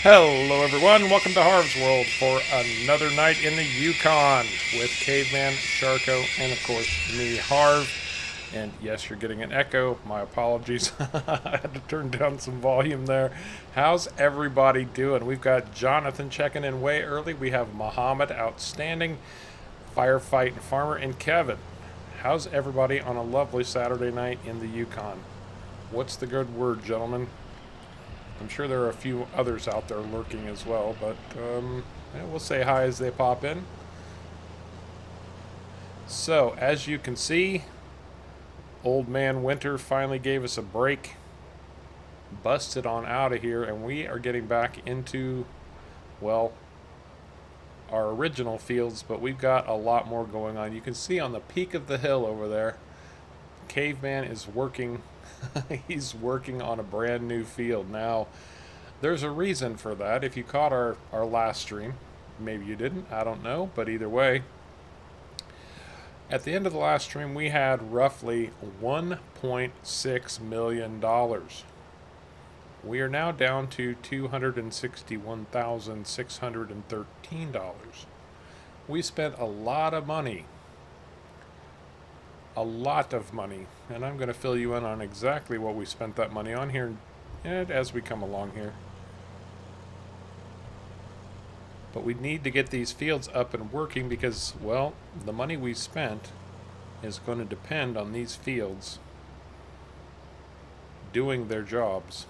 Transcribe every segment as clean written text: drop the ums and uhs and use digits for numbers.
Hello, everyone. Welcome to Harv's World for another night in the Yukon with Caveman, Sharko, and of course me, Harv. And yes, you're getting an echo. My apologies. I had to turn down some volume there. How's everybody doing? We've got Jonathan checking in way early. We have Muhammad, outstanding, firefighting farmer, and Kevin. How's everybody on a lovely Saturday night in the Yukon? What's the good word, gentlemen? I'm sure there are a few others out there lurking as well, but yeah, we'll say hi as they pop in. So, as you can see, Old Man Winter finally gave us a break, busted on out of here, and we are getting back into, well, our original fields, but we've got a lot more going on. You can see on the peak of the hill over there, Caveman is working. He's working on a brand new field. Now, there's a reason for that. If you caught our last stream, maybe you didn't, I don't know, but either way, at the end of the last stream, we had roughly $1.6 million. We are now down to $261,613. We spent a lot of money. A lot of money, and I'm going to fill you in on exactly what we spent that money on here as we come along here. But we need to get these fields up and working because, well, the money we spent is going to depend on these fields doing their jobs.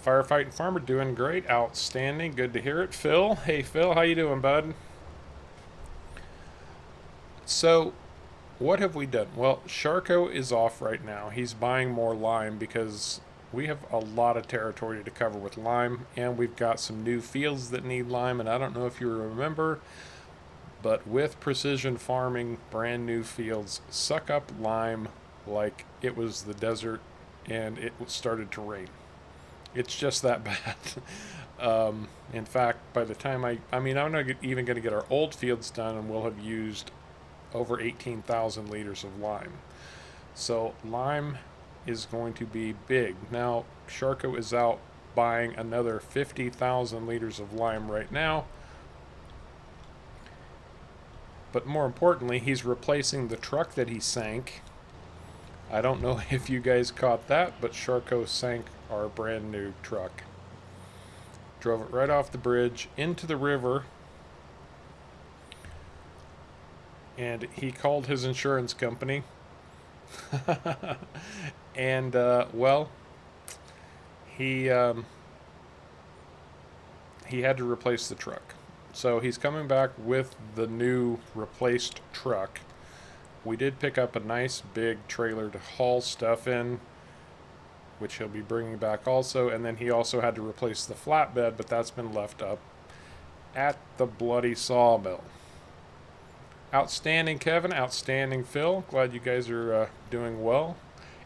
Firefighting farmer doing great, outstanding, good to hear it. Phil, hey Phil, how you doing, bud? So, what have we done? Well, Sharko is off right now. He's buying more lime because we have a lot of territory to cover with lime, and we've got some new fields that need lime, and I don't know if you remember, but with precision farming, brand new fields suck up lime like it was the desert and it started to rain. It's just that bad. In fact, by the time I'm not even going to get our old fields done, and we'll have used over 18,000 liters of lime. So lime is going to be big. Now, Sharko is out buying another 50,000 liters of lime right now. But more importantly, he's replacing the truck that he sank. I don't know if you guys caught that, but Sharko sank our brand new truck. Drove it right off the bridge into the river. And he called his insurance company. And, well, he had to replace the truck. So he's coming back with the new replaced truck. We did pick up a nice big trailer to haul stuff in, which he'll be bringing back also. And then he also had to replace the flatbed, but that's been left up at the bloody sawmill. Outstanding, Kevin. Outstanding, Phil. Glad you guys are doing well.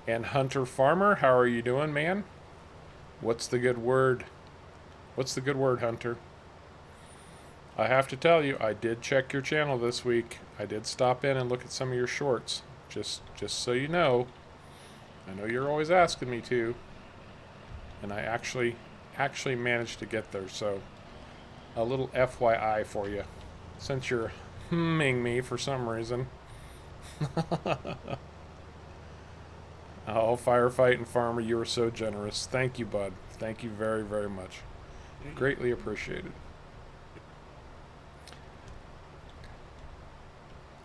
And Hunter Farmer, how are you doing, man? What's the good word? What's the good word, Hunter? I have to tell you, I did check your channel this week. I did stop in and look at some of your shorts. Just so you know. I know you're always asking me to. And I actually managed to get there. So, a little FYI for you. Since you're me for some reason. Oh, firefighting farmer, you are so generous. Thank you, bud. Thank you very, very much. Greatly appreciated.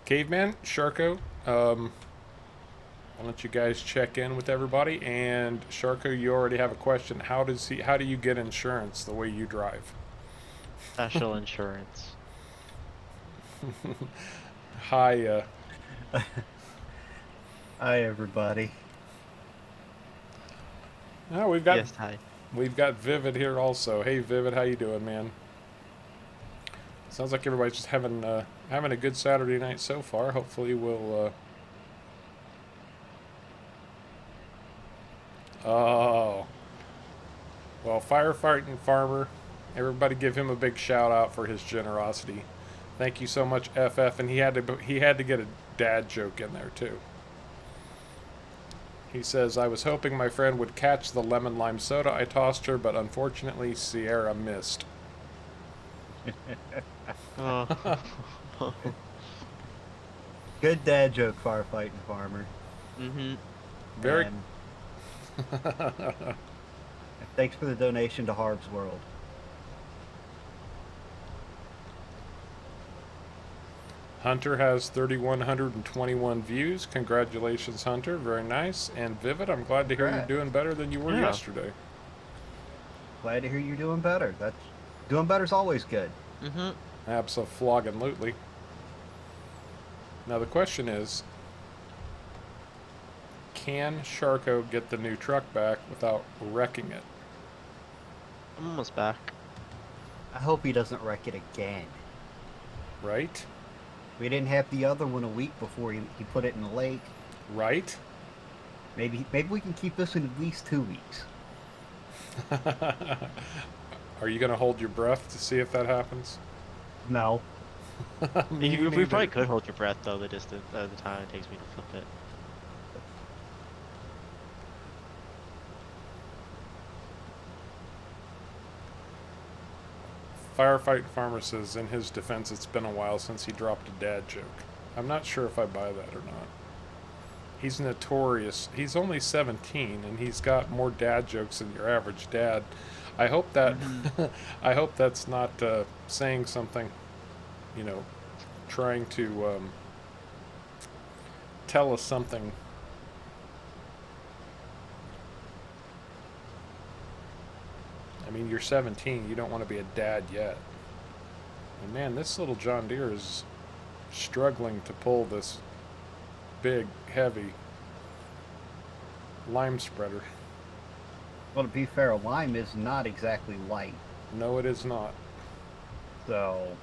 Caveman, Sharko, I'll let you guys check in with everybody. And Sharko, you already have a question. How do you get insurance the way you drive? Special insurance. Hi, Hi, everybody. Oh, Yes, hi. we've got Vivid here also. Hey, Vivid, how you doing, man? Sounds like everybody's just having a good Saturday night so far. Hopefully, we'll. Oh, well, firefighting farmer. Everybody, give him a big shout out for his generosity. Thank you so much, FF. And he had to get a dad joke in there too. He says, I was hoping my friend would catch the lemon lime soda I tossed her, but unfortunately Sierra missed. Oh. Good dad joke, firefighting farmer. Mm-hmm. Very. And thanks for the donation to Harb's World. Hunter has 3,121 views. Congratulations, Hunter. Very nice. And Vivid, I'm glad to hear you're Congrats. doing better than you were Yeah. yesterday. Glad to hear you're doing better. Doing better's always good. Mm-hmm. Abso-flogging-lutely. Now the question is, can Sharko get the new truck back without wrecking it? I'm almost back. I hope he doesn't wreck it again. Right? We didn't have the other one a week before he put it in the lake. Right? Maybe we can keep this in at least 2 weeks. Are you going to hold your breath to see if that happens? No. Me We neither. probably could hold your breath though. The time it takes me to flip it. Firefight Farmer says, in his defense, it's been a while since he dropped a dad joke. I'm not sure if I buy that or not. He's notorious. He's only 17, and he's got more dad jokes than your average dad. I hope that, I hope that's not saying something, you know, trying to tell us something. I mean, you're 17. You don't want to be a dad yet. And man, this little John Deere is struggling to pull this big, heavy lime spreader. Well, to be fair, a lime is not exactly light. No, it is not. So,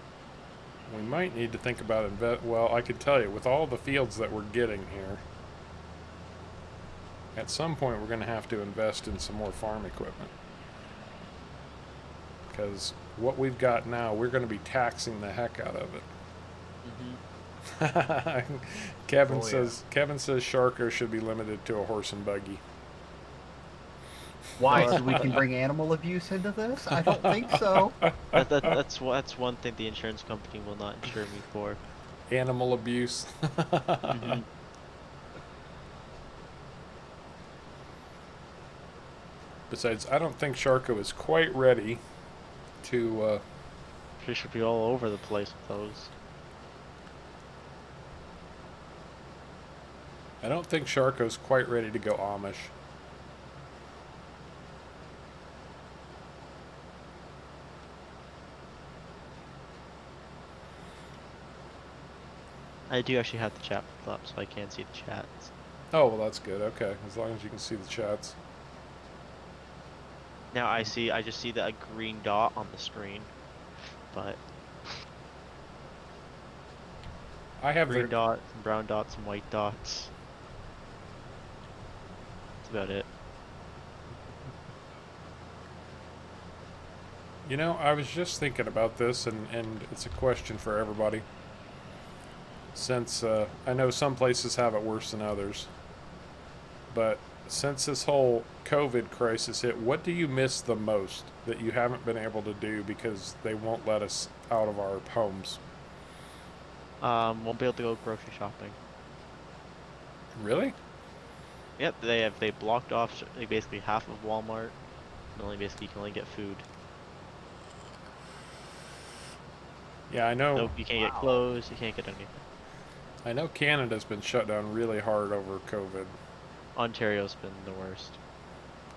We might need to think about well, I could tell you, with all the fields that we're getting here, at some point we're going to have to invest in some more farm equipment. Because what we've got now, we're going to be taxing the heck out of it. Mm-hmm. Kevin says Sharko should be limited to a horse and buggy. why? So we can bring animal abuse into this? I don't think so. That's one thing the insurance company will not insure me for. Animal abuse. Mm-hmm. Besides, I don't think Sharko is quite ready to She should be all over the place with those. I don't think Sharko's quite ready to go Amish. I do actually have the chat pulled up, so I can see the chats. Oh, well, that's good. Okay, as long as you can see the chats. Now I just see that a green dot on the screen, but I have green the dots, and brown dots, and white dots. That's about it. You know, I was just thinking about this, and it's a question for everybody. Since I know some places have it worse than others, but since this whole COVID crisis hit, what do you miss the most that you haven't been able to do because they won't let us out of our homes? Won't be able to go grocery shopping. Really? Yep, they blocked off like basically half of Walmart, and only basically you can only get food. Yeah, I know. So you can't get clothes, you can't get anything. I know Canada's been shut down really hard over COVID. Ontario's been the worst.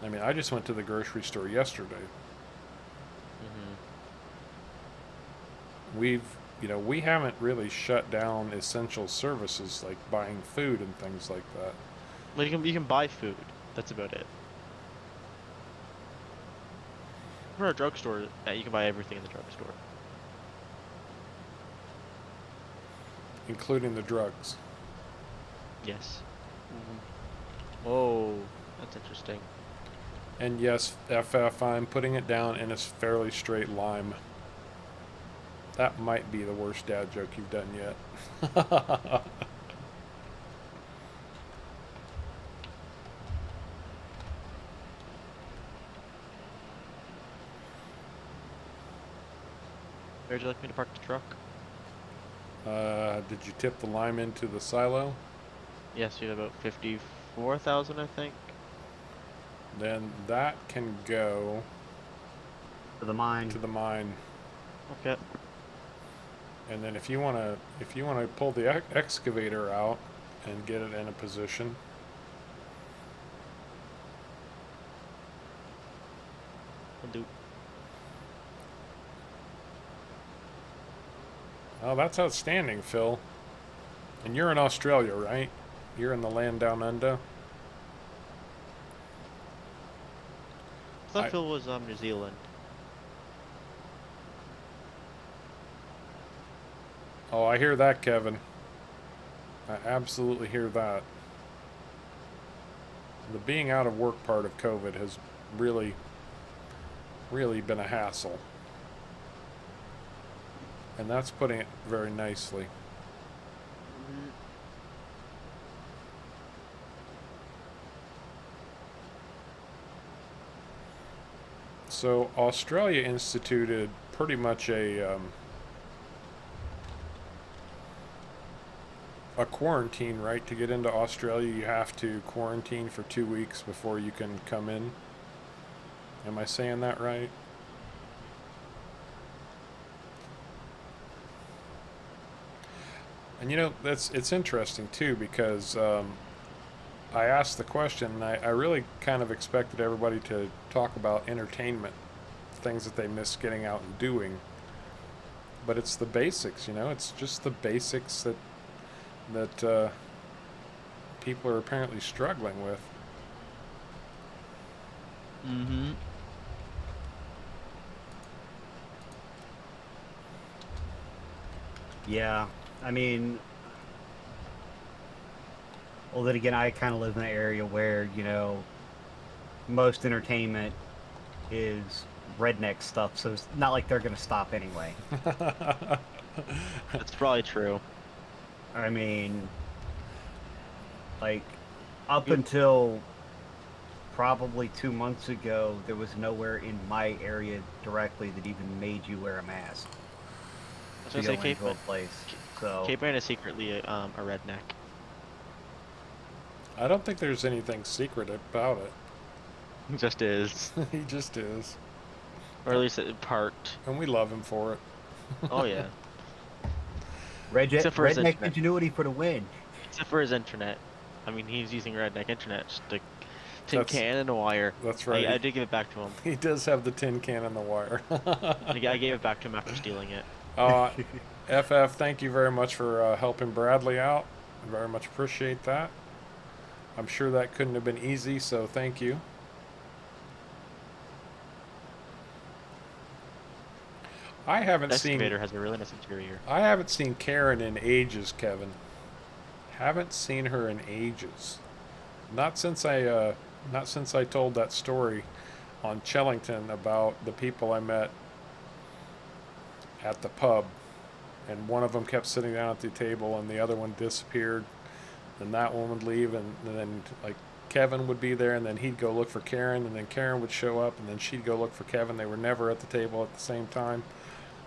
I mean, I just went to the grocery store yesterday. Mm-hmm. We haven't really shut down essential services like buying food and things like that. Well, you can buy food. That's about it. For a drugstore, you can buy everything in the drugstore. Including the drugs. Yes. Whoa, that's interesting. And yes, FF, I'm putting it down in a fairly straight line. That might be the worst dad joke you've done yet. Where would you like me to park the truck? Did you tip the lime into the silo? Yes, you have about 54,000, I think. Then that can go To the mine. to the mine. Okay. And then if you wanna pull the excavator out and get it in a position. I'll do. Oh, that's outstanding, Phil. And you're in Australia, right? You're in the land down under. I thought Phil was New Zealand. Oh, I hear that, Kevin. I absolutely hear that. The being out of work part of COVID has really been a hassle. And that's putting it very nicely. So Australia instituted pretty much a quarantine, right? To get into Australia, you have to quarantine for 2 weeks before you can come in. Am I saying that right? And you know, it's interesting too, because I asked the question, and I really kind of expected everybody to talk about entertainment, things that they miss getting out and doing. But it's the basics, you know. It's just the basics that people are apparently struggling with. Mm-hmm. Yeah, I mean, well, then again, I kind of live in an area where, you know, most entertainment is redneck stuff, so it's not like they're going to stop anyway. That's probably true. I mean, like, up until probably 2 months ago, there was nowhere in my area directly that even made you wear a mask I was to gonna go say into a place. So, Cape Ann is secretly a redneck. I don't think there's anything secret about it. He just is. He just is. Or at least in part. And we love him for it. Oh yeah. redneck for his internet. ingenuity for the win. Except for his internet. I mean, he's using redneck internet. Just a tin That's- can and a wire. That's right. I did give it back to him. He does have the tin can and the wire. I gave it back to him after stealing it. FF, thank you very much for helping Bradley out. I very much appreciate that. I'm sure that couldn't have been easy, so thank you. I haven't The seen excavator has a really nice interior. I haven't seen Karen in ages, Kevin. Haven't seen her in ages. Not since I told that story on Chellington about the people I met at the pub, and one of them kept sitting down at the table and the other one disappeared, and that one would leave, and then like Kevin would be there, and then he'd go look for Karen, and then Karen would show up, and then she'd go look for Kevin. They were never at the table at the same time.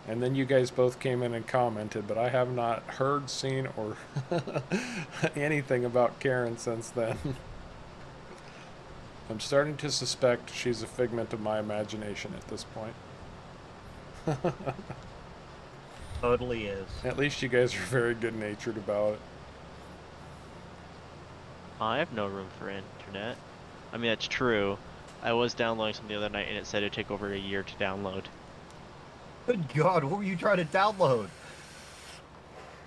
And then you guys both came in and commented, but I have not heard, seen, or anything about Karen since then. I'm starting to suspect she's a figment of my imagination at this point. Totally is. At least you guys are very good-natured about it. I have no room for internet. I mean, that's true. I was downloading something the other night and it said it'd take over a year to download. Good God, what were you trying to download?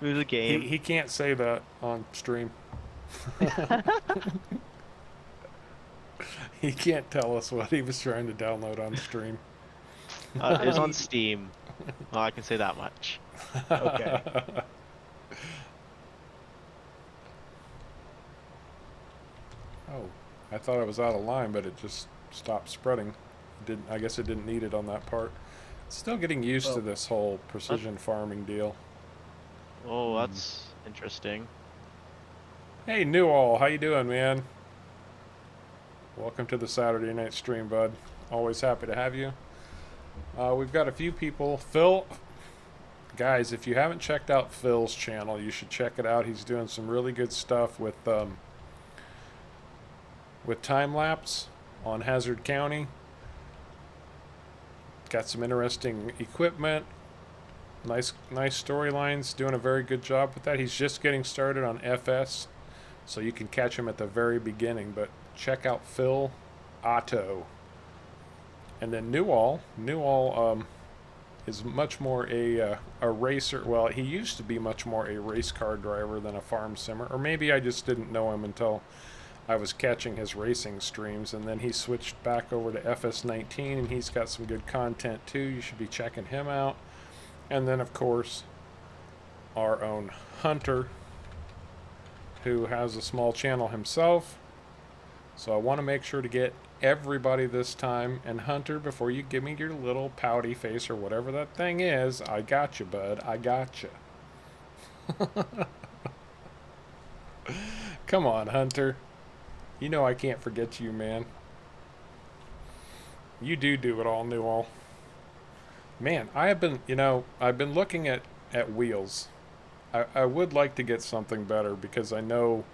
It was a game. He can't say that on stream. He can't tell us what he was trying to download on stream. It was on Steam. Well, I can say that much. Okay. Oh, I thought I was out of line, but it just stopped spreading. I guess it didn't need it on that part. Still getting used to this whole precision farming deal. Oh, that's interesting. Hey, Newall, how you doing, man? Welcome to the Saturday night stream, bud. Always happy to have you. We've got a few people. Phil, guys, if you haven't checked out Phil's channel, you should check it out. He's doing some really good stuff with time lapse on Hazard County. Got some interesting equipment, nice storylines. Doing a very good job with that. He's just getting started on FS, so you can catch him at the very beginning. But check out Phil Otto. And then Newall is much more a racer. Well, he used to be much more a race car driver than a farm simmer, or maybe I just didn't know him until I was catching his racing streams, and then he switched back over to FS19, and he's got some good content too. You should be checking him out. And then, of course, our own Hunter, who has a small channel himself. So I want to make sure to get everybody this time. And Hunter, before you give me your little pouty face or whatever that thing is, I got you, bud. I got you. Come on, Hunter. You know I can't forget you, man. You do it all, Newall. Man, I've been looking at wheels. I would like to get something better, because I know,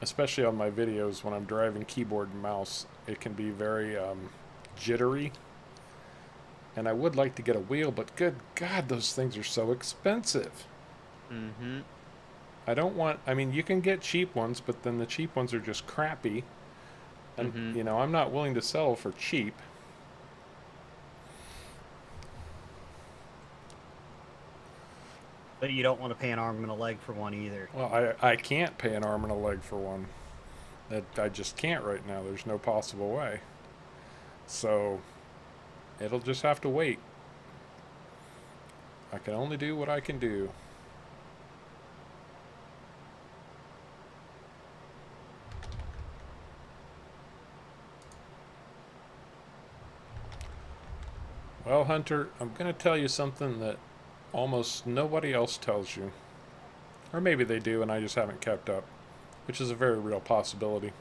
especially on my videos when I'm driving keyboard and mouse, it can be very jittery. And I would like to get a wheel, but good God, those things are so expensive. Mm-hmm. I mean, you can get cheap ones, but then the cheap ones are just crappy. And, I'm not willing to settle for cheap. But you don't want to pay an arm and a leg for one either. Well, I can't pay an arm and a leg for one. I just can't right now. There's no possible way. So, it'll just have to wait. I can only do what I can do. Well, Hunter, I'm going to tell you something that almost nobody else tells you. Or maybe they do and I just haven't kept up, which is a very real possibility.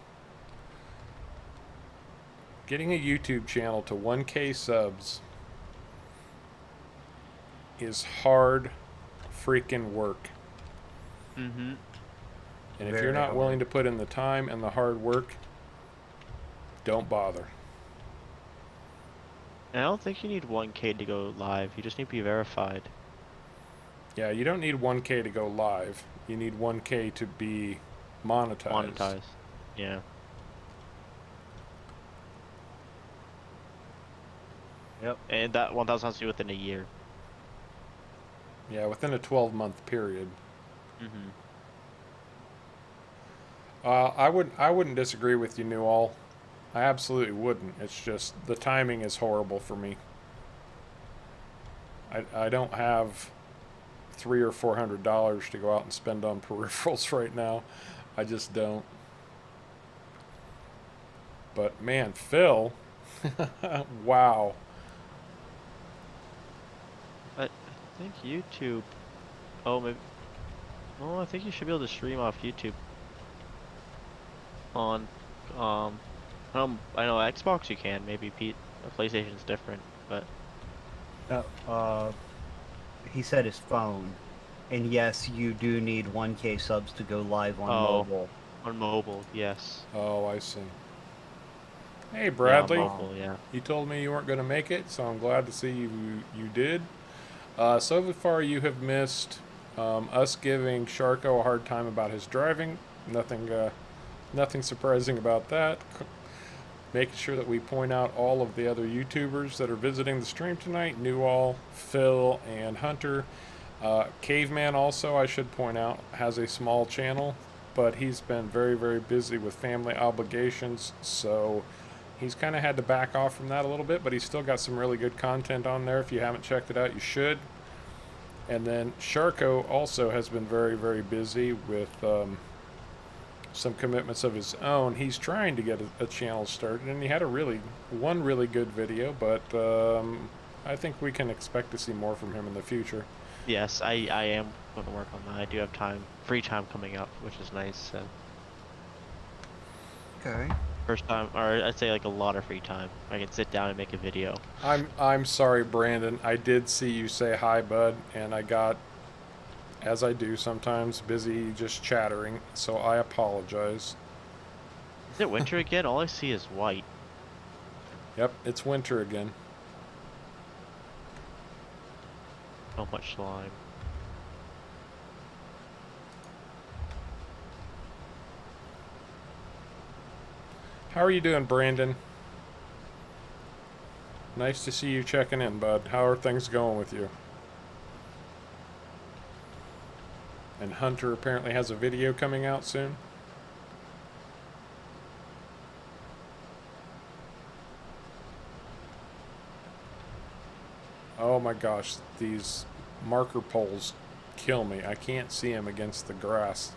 Getting a YouTube channel to 1K subs is hard freaking work. Mm-hmm. And if you're not willing to put in the time and the hard work, don't bother. And I don't think you need 1K to go live. You just need to be verified. Yeah, you don't need 1K to go live. You need 1K to be monetized. Monetized. Yeah. Yep. And that 1,000 has to be within a year. Yeah, within a 12-month period. Mm-hmm. I wouldn't disagree with you, Newall. I absolutely wouldn't. It's just the timing is horrible for me. I don't have $300 or $400 to go out and spend on peripherals right now. I just don't. But man, Phil, wow. I think YouTube. Oh, maybe. Oh, I think you should be able to stream off YouTube. On, I know Xbox you can. Maybe PlayStation's different, but. He said his phone. And yes, you do need 1K subs to go live on mobile. On mobile, yes. Oh, I see. Hey, Bradley. Yeah, on mobile, yeah. You told me you weren't going to make it, so I'm glad to see you did. So far, you have missed us giving Sharko a hard time about his driving. Nothing surprising about that. Making sure that we point out all of the other YouTubers that are visiting the stream tonight. Newall, Phil, and Hunter. Caveman also, I should point out, has a small channel, but he's been very, very busy with family obligations, so he's kind of had to back off from that a little bit, but he's still got some really good content on there. If you haven't checked it out, you should. And then Sharko also has been very, very busy with some commitments of his own. He's trying to get a channel started, and he had one really good video, but I think we can expect to see more from him in the future. Yes, I am going to work on that. I do have free time coming up, which is nice. So. Okay. First time, or I'd say like a lot of free time. I can sit down and make a video. I'm sorry, Brandon. I did see you say hi, bud, and I got, as I do sometimes, busy just chattering, so I apologize. Is it winter again? All I see is white. Yep, it's winter again. So much slime. How are you doing, Brandon? Nice to see you checking in, bud. How are things going with you? And Hunter apparently has a video coming out soon. Oh my gosh, these marker poles kill me. I can't see them against the grass.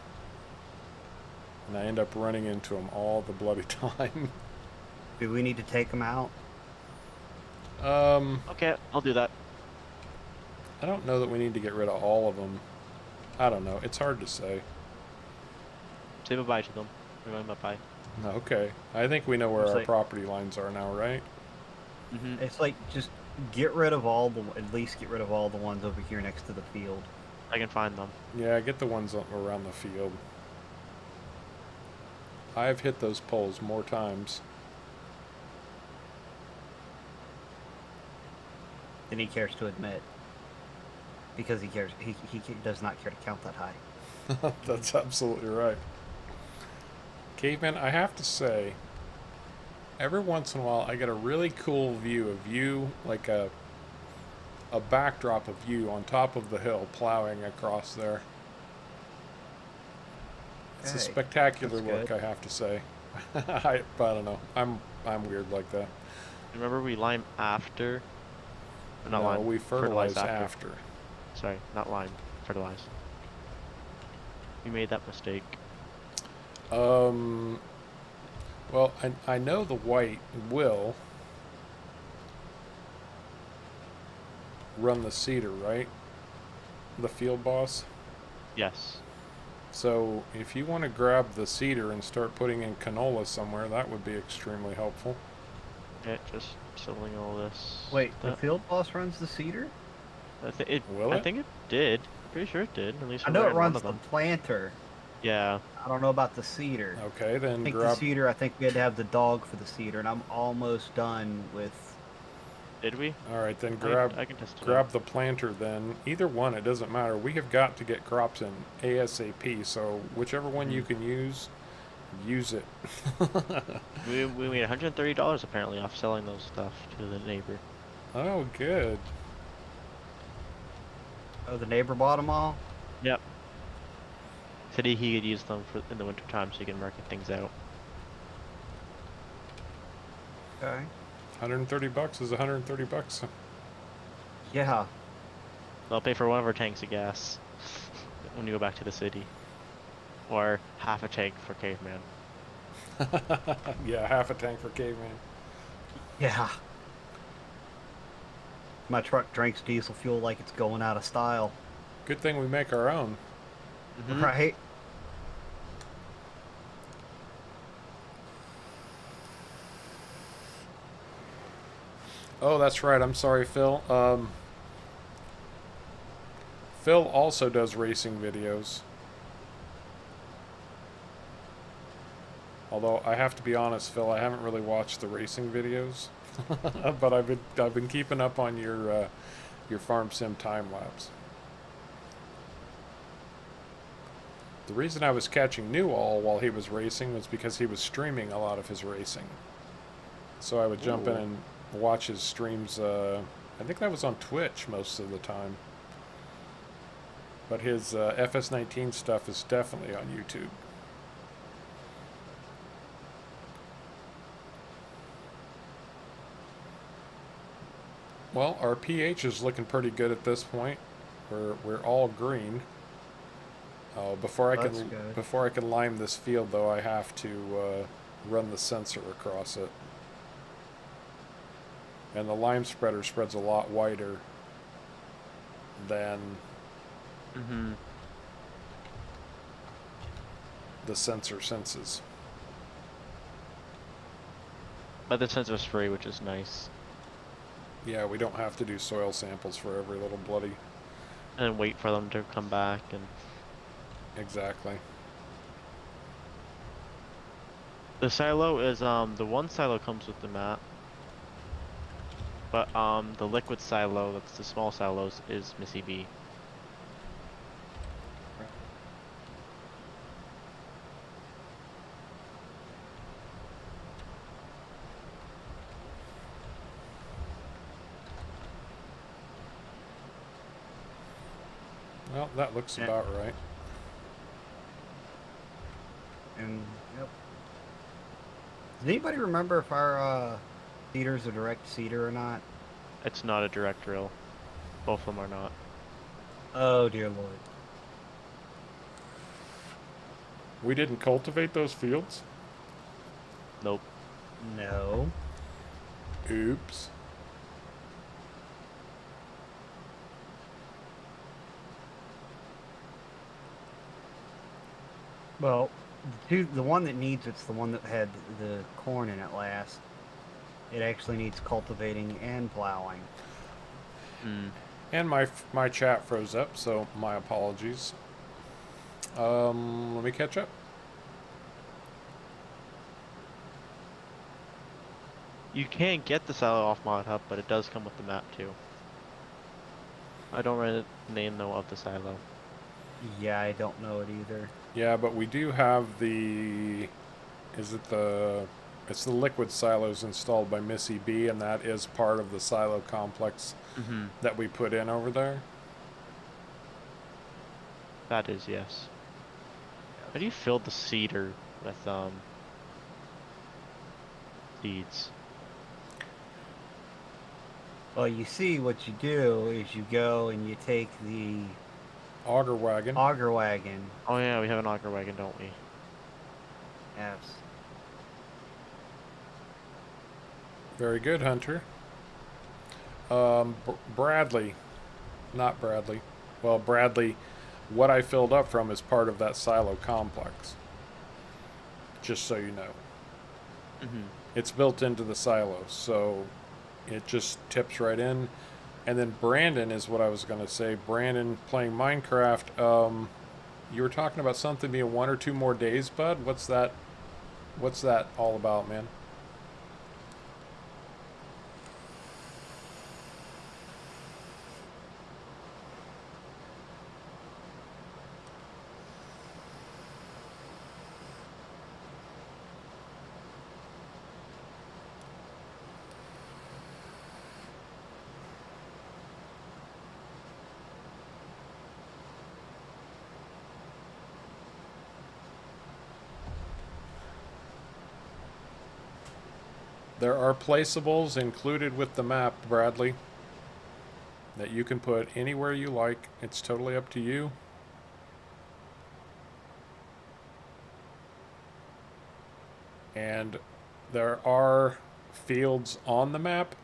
And I end up running into them all the bloody time. Do we need to take them out? Okay, I'll do that. I don't know that we need to get rid of all of them. I don't know. It's hard to say. Say bye-bye to them. Bye-bye. Okay. I think we know where Looks our like- property lines are now, right? Mm-hmm. It's like just get rid of at least get rid of all the ones over here next to the field. I can find them. Yeah, get the ones around the field. I've hit those poles more times. Than he cares to admit. Because he cares, he does not care to count that high. That's absolutely right. Caveman, I have to say, every once in a while I get a really cool view of you, like a backdrop of you on top of the hill plowing across there. It's a Okay, spectacular that's look, good. I have to say. I don't know. I'm weird like that. Remember we lime after? Not No, lime. we fertilize after. Sorry, not lime. Fertilize. We made that mistake. Well, I know the white will run the cedar, right? The field boss. Yes. So if you want to grab the cedar and start putting in canola somewhere, that would be extremely helpful. Okay, just settling all this. Wait, the That- field boss runs the cedar? Will I it? think it did. I'm pretty sure it did. At least I we know it ran one runs of the them. planter. Yeah. I don't know about the cedar. Okay, I then think the grab. cedar, I think we had to have the dog for the cedar, and I'm almost done with... Did we? All right, then I can test it grab out. the planter. Then either one, it doesn't matter. We have got to get crops in ASAP. So whichever one you can use it. We made $130 apparently off selling those stuff to the neighbor. Oh, good. Oh, the neighbor bought them all? Yep. Said he could use them in the winter time so he can market things out. Okay. $130 is $130. Yeah. They'll pay for one of our tanks of gas when you go back to the city. Or half a tank for Caveman. Yeah, half a tank for caveman. Yeah. My truck drinks diesel fuel like it's going out of style. Good thing we make our own. Mhm. Right? Oh, that's right. I'm sorry, Phil. Phil also does racing videos. Although I have to be honest, Phil, I haven't really watched the racing videos, but I've been keeping up on your farm sim time lapse. The reason I was catching Newall while he was racing was because he was streaming a lot of his racing. So I would jump in Ooh. and watch his streams. I think that was on Twitch most of the time. But his FS19 stuff is definitely on YouTube. Well, our pH is looking pretty good at this point. We're all green. Before That's good. before I can lime this field, though, I have to run the sensor across it. And the lime spreader spreads a lot wider than Mhm. the sensor senses. But this sensor is free, which is nice. Yeah, we don't have to do soil samples for every little bloody. And wait for them to come back and... Exactly. The silo is, the one silo comes with the map. But, the liquid silo, that's the small silos, is Missy B. Well, that looks Yeah. about right. And yep. Does anybody remember if our seeder's a direct seeder or not? It's not a direct drill. Both of them are not. Oh dear lord. We didn't cultivate those fields? Nope. No. Oops. Well, the one that needs it's the one that had the corn in it last. It actually needs cultivating and plowing. Hmm. And my chat froze up, so my apologies. Let me catch up. You can get the silo off Mod Hub, but it does come with the map too. I don't remember the name though of the silo. Yeah, I don't know it either. Yeah, but we do have the... Is it the... It's the liquid silos installed by Missy B, and that is part of the silo complex Mm-hmm. that we put in over there. That is, yes. How do you fill the cedar with, seeds? Well, you see, what you do is you go and you take the Auger wagon. auger wagon. Oh yeah, we have an auger wagon, don't we? Yes. Very good, Hunter. Bradley. Not Bradley. Well, Bradley, what I filled up from is part of that silo complex. Just so you know. Mm-hmm. It's built into the silo, so it just tips right in. And then Brandon is what I was going to say. Brandon playing Minecraft. You were talking about something being 1 or 2 more days, bud. What's that? What's that all about, man? There are placeables included with the map, Bradley, that you can put anywhere you like. It's totally up to you. And there are fields on the map,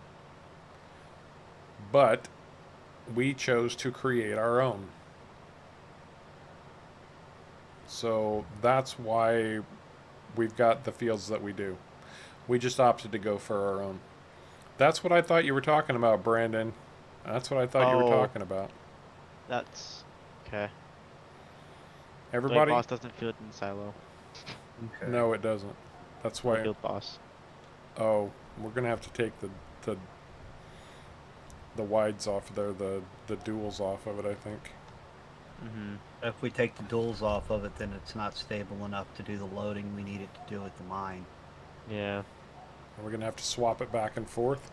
but we chose to create our own. So that's why we've got the fields that we do. We just opted to go for our own. That's what I thought you were talking about, Brandon. That's what I thought you were Oh. talking about. That's okay. Everybody? Boss doesn't feel it in silo. Okay. No, it doesn't. That's why. Field boss. Oh, we're gonna have to take the wides off there, the duals off of it, I think. Mm-hmm. If we take the duals off of it, then it's not stable enough to do the loading we need it to do at the mine. Yeah. We're gonna have to swap it back and forth.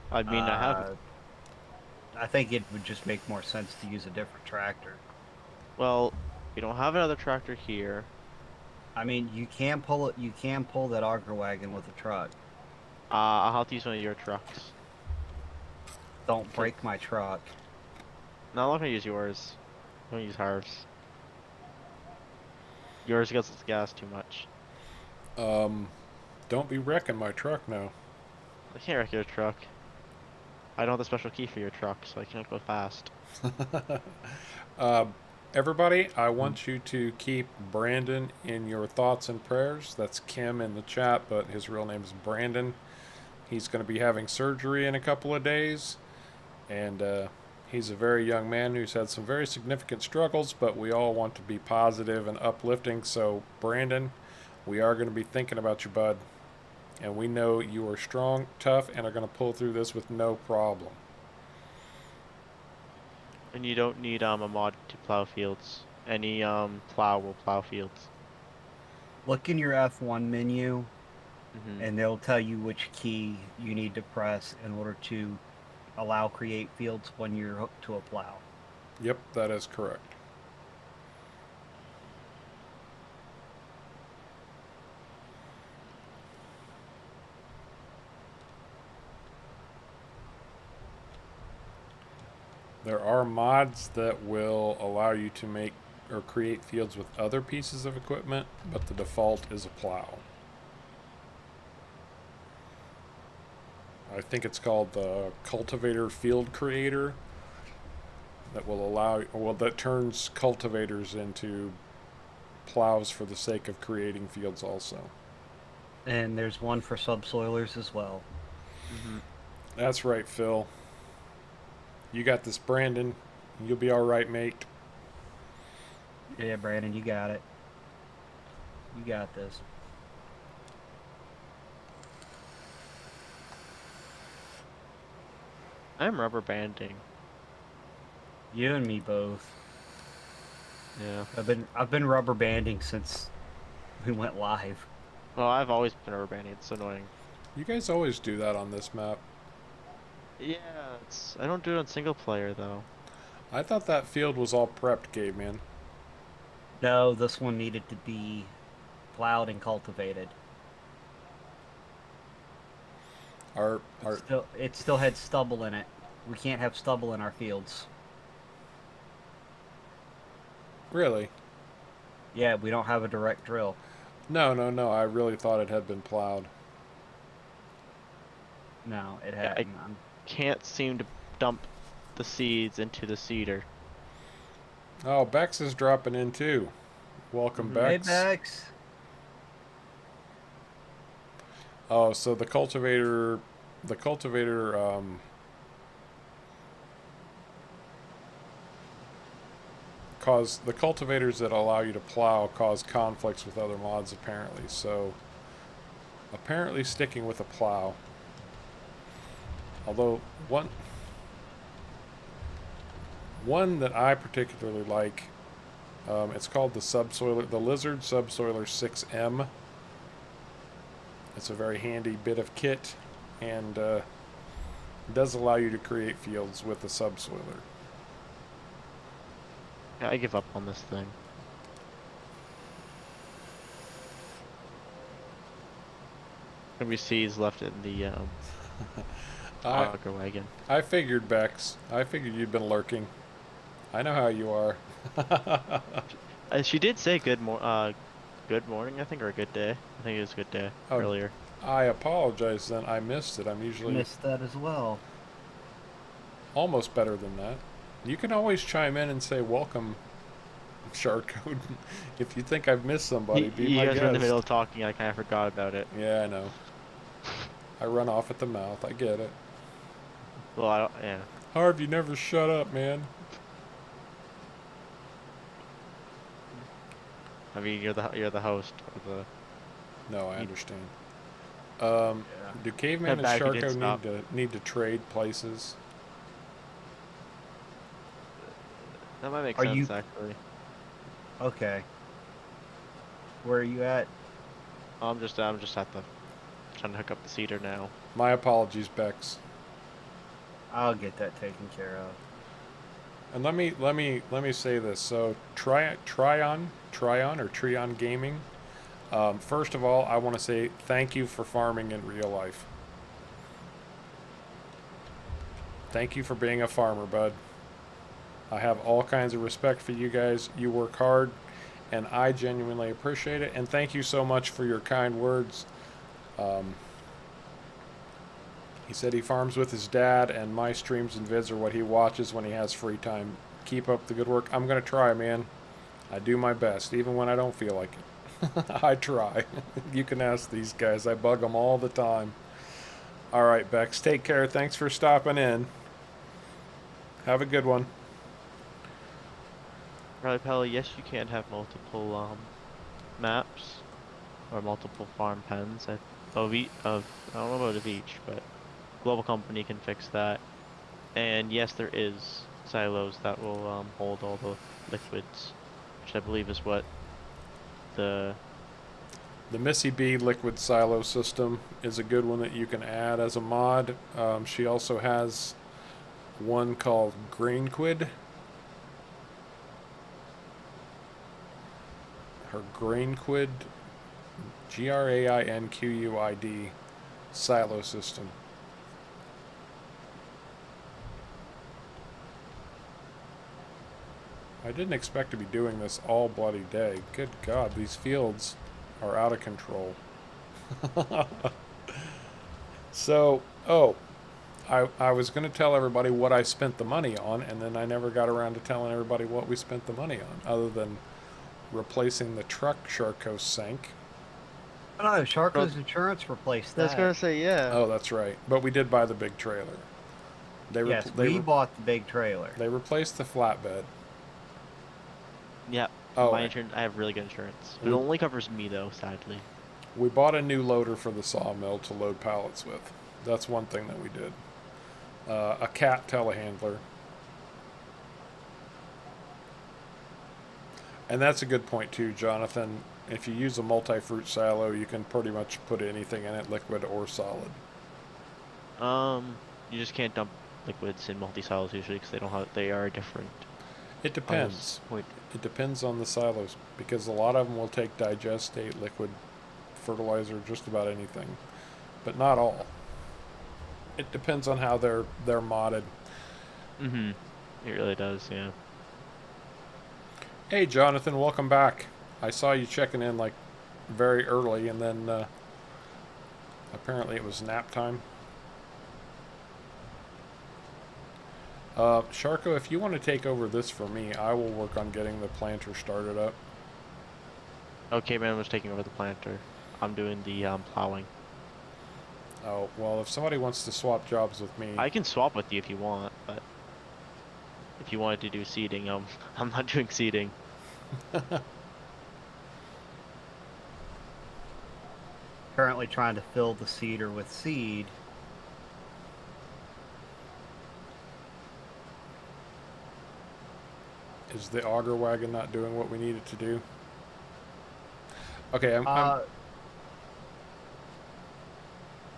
I mean, I have. I think it would just make more sense to use a different tractor. Well, we don't have another tractor here. I mean, you can pull it. You can pull that auger wagon with a truck. I'll have to use one of your trucks. Don't break my truck. No, I'm not gonna use yours. I'm gonna use Harv's. Yours gets its gas too much. Don't be wrecking my truck now. I can't wreck your truck. I don't have the special key for your truck, so I can't go fast. Everybody, I want you to keep Brandon in your thoughts and prayers. That's Kim in the chat, but his real name is Brandon. He's going to be having surgery in a couple of days, and he's a very young man who's had some very significant struggles, but we all want to be positive and uplifting. So, Brandon, we are going to be thinking about you, bud, and we know you are strong, tough, and are going to pull through this with no problem. And you don't need a mod to plow fields. Any plow will plow fields. Look in your F1 menu, Hmm. and they'll tell you which key you need to press in order to allow create fields when you're hooked to a plow. Yep, that is correct. There are mods that will allow you to make or create fields with other pieces of equipment, but the default is a plow. I think it's called the Cultivator Field Creator that will allow, well, that turns cultivators into plows for the sake of creating fields also. And there's one for subsoilers as well. That's right, Phil. You got this, Brandon. You'll be all right, mate. Yeah, Brandon, you got it. You got this. I'm rubber banding. You and me both. Yeah. I've been rubber banding since we went live. Well, I've always been rubber banding. It's annoying. You guys always do that on this map. Yeah, I don't do it on single player though. I thought that field was all prepped, caveman. No, this one needed to be plowed and cultivated. It still had stubble in it. We can't have stubble in our fields. Really? Yeah, we don't have a direct drill. No. I really thought it had been plowed. No, it Yeah, hadn't. Can't seem to dump the seeds into the seeder. Oh, Bex is dropping in too. Welcome, Bex. Hey, Bex. Oh, so the cultivator, cause the cultivators that allow you to plow cause conflicts with other mods apparently. So apparently sticking with a plow. Although one that I particularly like, it's called the Lizard Subsoiler 6M. It's a very handy bit of kit, and does allow you to create fields with the subsoiler. Yeah, I give up on this thing. Gonna be seeds left in the auger wagon. I figured, Bex. I figured you'd been lurking. I know how you are. She did say good morning, I think, or a good day. I think it was a good day earlier. I apologize then. I missed it. I'm usually Missed that as well. almost better than that. You can always chime in and say welcome, Sharkcode. If you think I've missed somebody, be You my guys guest. were in the middle of talking, I kind of forgot about it. Yeah, I know. I run off at the mouth. I get it. Well, yeah. Harv, you never shut up, man. I mean, you're the host of the. No, I understand. Do Caveman Head and back, you didn't Sharko stop. need to trade places? That might make Are sense, you- actually. Okay. Where are you at? I'm just at the trying to hook up the seeder now. My apologies, Bex. I'll get that taken care of. And let me say this. So Tryon Gaming. First of all, I want to say thank you for farming in real life. Thank you for being a farmer, bud. I have all kinds of respect for you guys. You work hard, and I genuinely appreciate it. And thank you so much for your kind words. He said he farms with his dad, and my streams and vids are what he watches when he has free time. keep up the good work. I'm going to try, man. I do my best, even when I don't feel like it. I try. You can ask these guys. I bug them all the time. All right, Bex, take care. Thanks for stopping in. Have a good one. Riley Pelly, yes, you can have multiple maps or multiple farm pens of I don't know about of each, but Global Company can fix that. And yes, there is silos that will hold all the liquids, which I believe is what the Missy B liquid silo system is a good one that you can add as a mod. She also has one called Grainquid. Her Grainquid, Grainquid silo system. I didn't expect to be doing this all bloody day. Good God, these fields are out of control. So, I was going to tell everybody what I spent the money on, and then I never got around to telling everybody what we spent the money on, other than replacing the truck Sharko sank. Oh, no, Sharko's insurance replaced that. I was gonna say, yeah. Oh, that's right. But we did buy the big trailer. Yes, we bought the big trailer. They replaced the flatbed. Yeah. Oh, my insurance. I have really good insurance. It only covers me though, sadly. we bought a new loader for the sawmill to load pallets with. That's one thing that we did. A cat telehandler. And that's a good point too, Jonathan. If you use a multi-fruit silo, you can pretty much put anything in it, liquid or solid. You just can't dump liquids in multi-silos usually because they are different. It depends. It depends on the silos, because a lot of them will take digestate, liquid, fertilizer, just about anything, but not all. It depends on how they're modded. Mm-hmm. It really does, yeah. Hey, Jonathan, welcome back. I saw you checking in like very early, and then apparently it was nap time. Sharko, if you want to take over this for me, I will work on getting the planter started up. Okay, man was taking over the planter. I'm doing the plowing. Oh, well, if somebody wants to swap jobs with me... I can swap with you if you want, but if you wanted to do seeding, I'm not doing seeding. Currently trying to fill the seeder with seed. Is the auger wagon not doing what we need it to do? Okay, I'm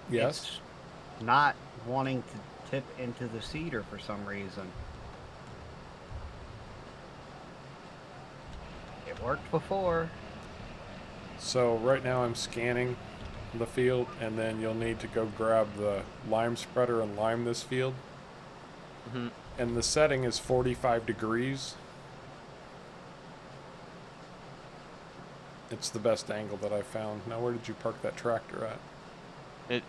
yes? It's not wanting to tip into the seeder for some reason. It worked before. So right now I'm scanning the field, and then you'll need to go grab the lime spreader and lime this field. Mm-hmm. And the setting is 45 degrees. It's the best angle that I've found. Now, where did you park that tractor at?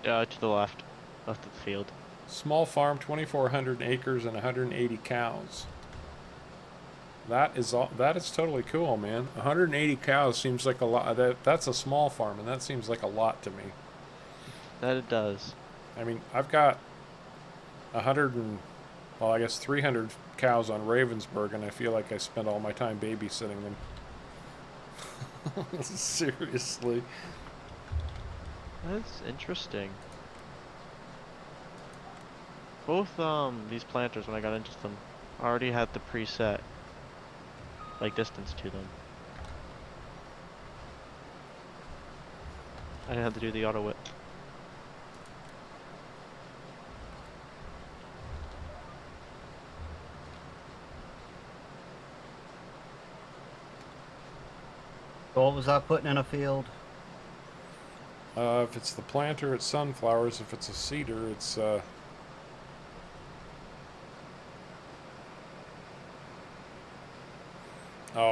To the left of the field. Small farm, 2,400 acres and 180 cows. That is totally cool, man. 180 cows seems like a lot. That's a small farm, and that seems like a lot to me. That it does. I mean, I've got 300 cows on Ravensburg, and I feel like I spend all my time babysitting them. Seriously. That's interesting. Both these planters, when I got into them, already had the preset like distance to them. I didn't have to do the auto whip. So what was I putting in a field? If it's the planter, it's sunflowers. If it's a cedar, it's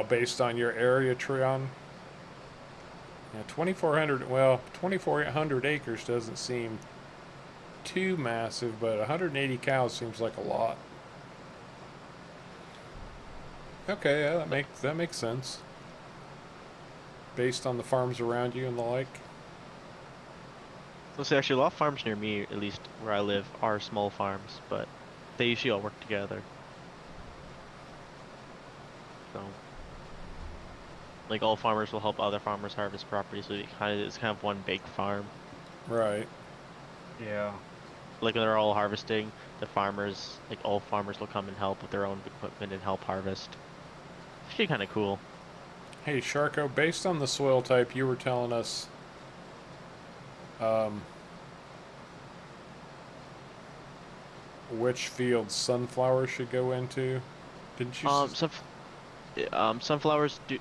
based on your area, Trion. Yeah, 2,400. Well, 2,400 acres doesn't seem too massive, but 180 cows seems like a lot. Okay, yeah, that makes sense. Based on the farms around you and the like. So see, actually, a lot of farms near me, at least where I live, are small farms, but they usually all work together. So, like, all farmers will help other farmers harvest property, so it's kind of one big farm. Right. Yeah. Like when they're all harvesting, the farmers, like all farmers, will come and help with their own equipment and help harvest. It's actually kind of cool. Hey, Sharko, based on the soil type, you were telling us um, which fields sunflower should go into. Didn't you? Sunflowers do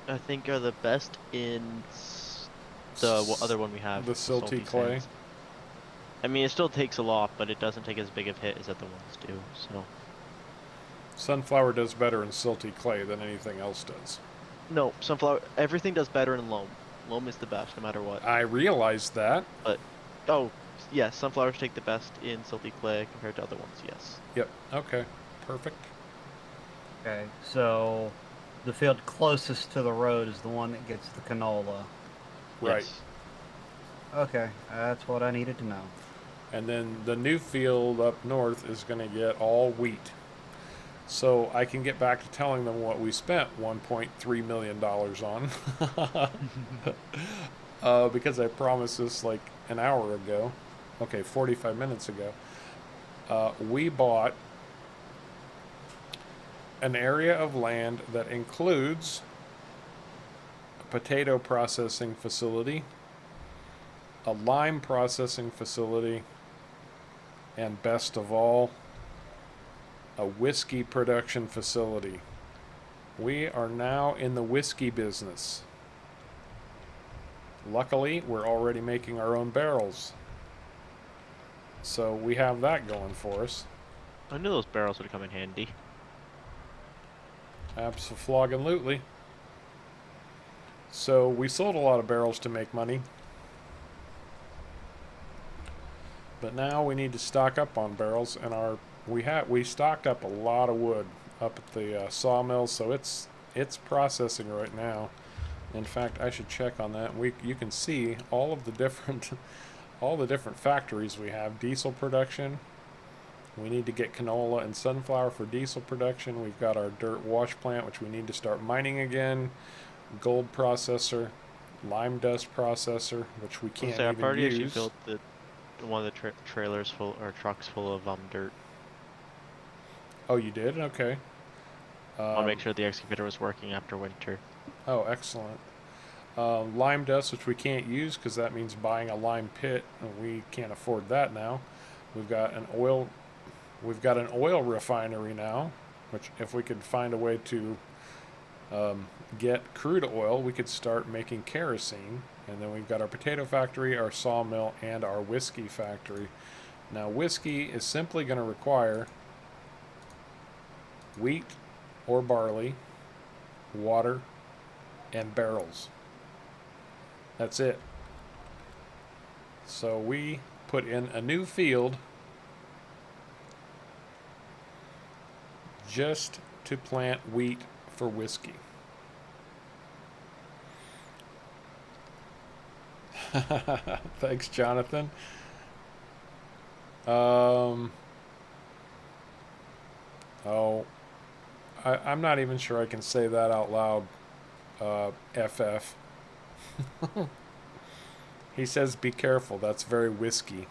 I think are the best in other one we have, The the silty salty clay. sands. I mean, it still takes a lot, but it doesn't take as big of hit as other ones do. So Sunflower does better in silty clay than anything else does. no, sunflower. Everything does better in loam. Loam is the best, no matter what. I realized that. But oh, yes, sunflowers take the best in silty clay compared to other ones. Yes. Yep. Okay. Perfect. Okay. So, the field closest to the road is the one that gets the canola. Right. Yes. Okay, that's what I needed to know. And then the new field up north is going to get all wheat. So I can get back to telling them what we spent $1.3 million on. Because I promised this like an hour ago. Okay, 45 minutes ago. We bought an area of land that includes a potato processing facility, a lime processing facility, and best of all, a whiskey production facility. We are now in the whiskey business. Luckily, we're already making our own barrels. So we have that going for us. I knew those barrels would come in handy. Abso-flogging-lutely. So we sold a lot of barrels to make money. But now we need to stock up on barrels, and we stocked up a lot of wood up at the sawmill, so it's processing right now. In fact, I should check on that. You can see all of the different all the different factories we have. Diesel production. We need to get canola and sunflower for diesel production. We've got our dirt wash plant, which we need to start mining again. Gold processor, lime dust processor, which we can't So I've even already actually use. filled one of the trailers full or trucks full of dirt. Oh, you did? Okay. I'll make sure the excavator was working after winter. Oh, excellent. Lime dust, which we can't use because that means buying a lime pit, and we can't afford that now. We've got an oil refinery now, which if we could find a way to get crude oil, we could start making kerosene. And then we've got our potato factory, our sawmill, and our whiskey factory. Now, whiskey is simply going to require wheat or barley, water, and barrels. That's it. So we put in a new field just to plant wheat for whiskey. Thanks, Jonathan. I'm not even sure I can say that out loud. FF. He says, "Be careful. That's very whiskey."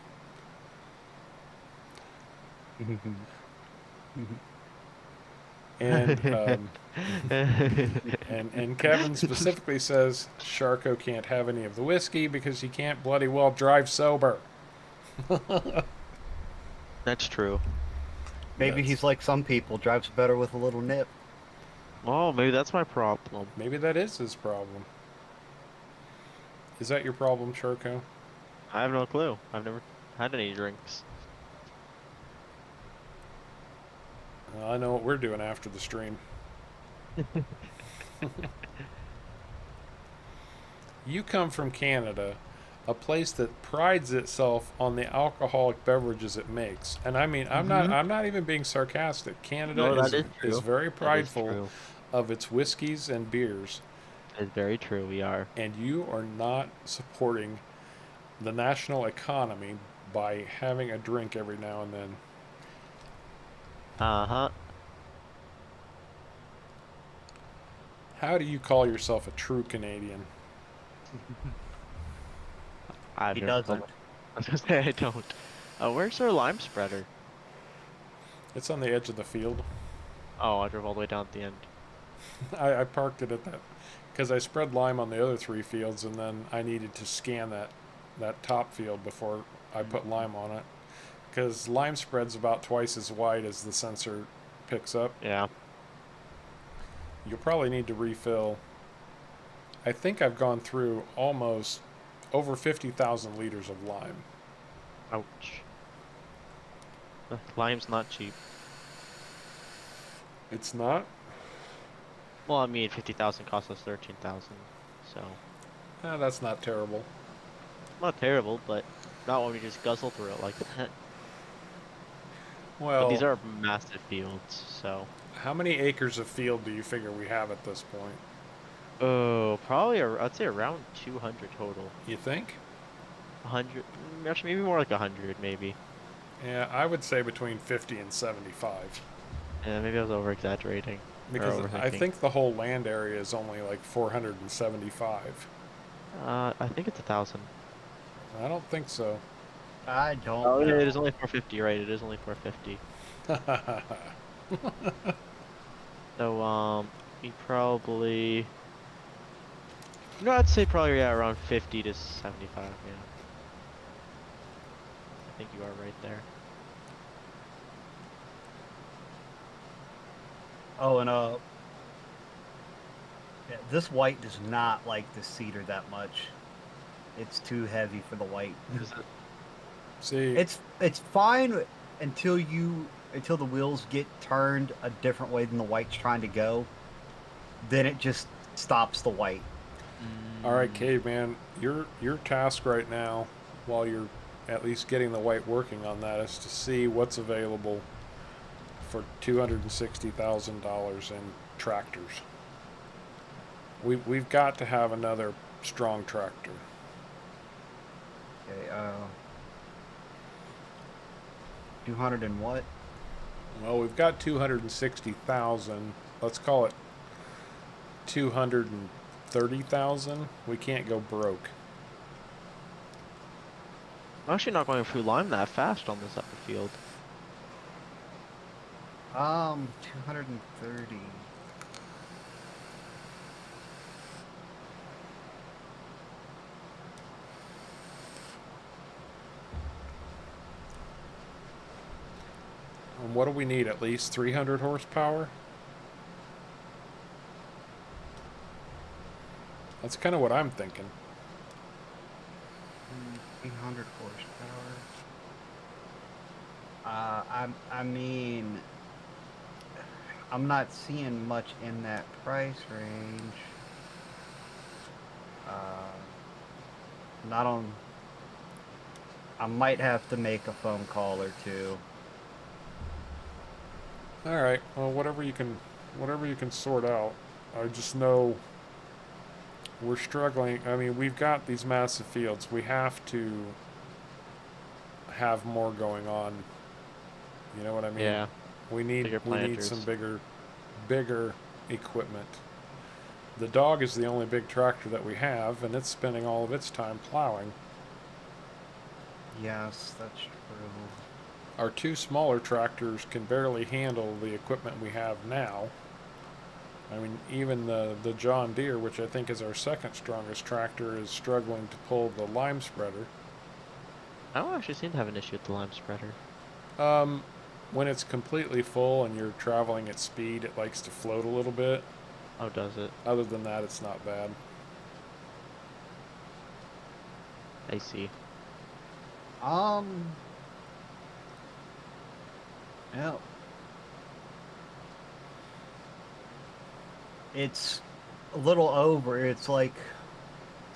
And and Kevin specifically says Sharko can't have any of the whiskey because he can't bloody well drive sober. That's true. Maybe Yes. he's like some people, drives better with a little nip. Oh, maybe that's my problem. Maybe that is his problem. Is that your problem, Sharko? I have no clue. I've never had any drinks. Well, I know what we're doing after the stream. You come from Canada. a place that prides itself on the alcoholic beverages it makes. And I mean, I'm not even being sarcastic. Canada No, that is is true. very That is prideful true. of its whiskeys and beers, It's very true. We are. and you are not supporting the national economy by having a drink every now and then. Uh-huh. How do you call yourself a true Canadian? I He don't. doesn't. I was gonna say I don't. Where's our lime spreader? It's on the edge of the field. Oh, I drove all the way down at the end. I parked it at that because I spread lime on the other three fields, and then I needed to scan that top field before I put lime on it. Because lime spread's about twice as wide as the sensor picks up. Yeah. You'll probably need to refill. I think I've gone through almost over 50,000 liters of lime. Ouch. Lime's not cheap. It's not? Well, I mean, 50,000 cost us 13,000, so That's not terrible. not terrible, but not when we just guzzle through it like that. But Well, these are massive fields, so. how many acres of field do you figure we have at this point? Oh, probably I'd say around 200 total. You think? 100, actually maybe more like 100, maybe. Yeah, I would say between 50 and 75. Yeah, maybe I was over exaggerating. Because I overthinking. think the whole land area is only like 475. I think it's 1,000. I don't think so. I don't Oh, know. it is only 450, right? It is only 450. So, we probably. No, I'd say probably yeah, around 50 to 75. Yeah. I think you are right there. Oh, and yeah, this white does not like the cedar that much. It's too heavy for the white. Is it? See, It's fine until the wheels get turned a different way than the white's trying to go. Then it just stops the white. all right, caveman, your task right now, while you're at least getting the white working on that, is to see what's available for $260,000 in tractors. We've got to have another strong tractor. Okay, 200 and what? Well, we've got 260,000. Let's call it 230,000. We can't go broke. I'm actually not going through lime that fast on this upper field. 230. And what do we need? At least 300 horsepower? That's kind of what I'm thinking. 300 horsepower. I mean, I'm not seeing much in that price range. Not on. I might have to make a phone call or two. All right. Well, whatever you can sort out. I just know we're struggling. I mean, we've got these massive fields. We have to have more going on. You know what I mean? Yeah. We need Bigger some planters. bigger equipment. The dog is the only big tractor that we have, and it's spending all of its time plowing. Yes, that's true. Our two smaller tractors can barely handle the equipment we have now. I mean, even the John Deere, which I think is our second strongest tractor, is struggling to pull the lime spreader. I don't actually seem to have an issue with the lime spreader. When it's completely full and you're traveling at speed, it likes to float a little bit. Oh, does it? Other than that, it's not bad. I see. Yeah. It's a little over. It's like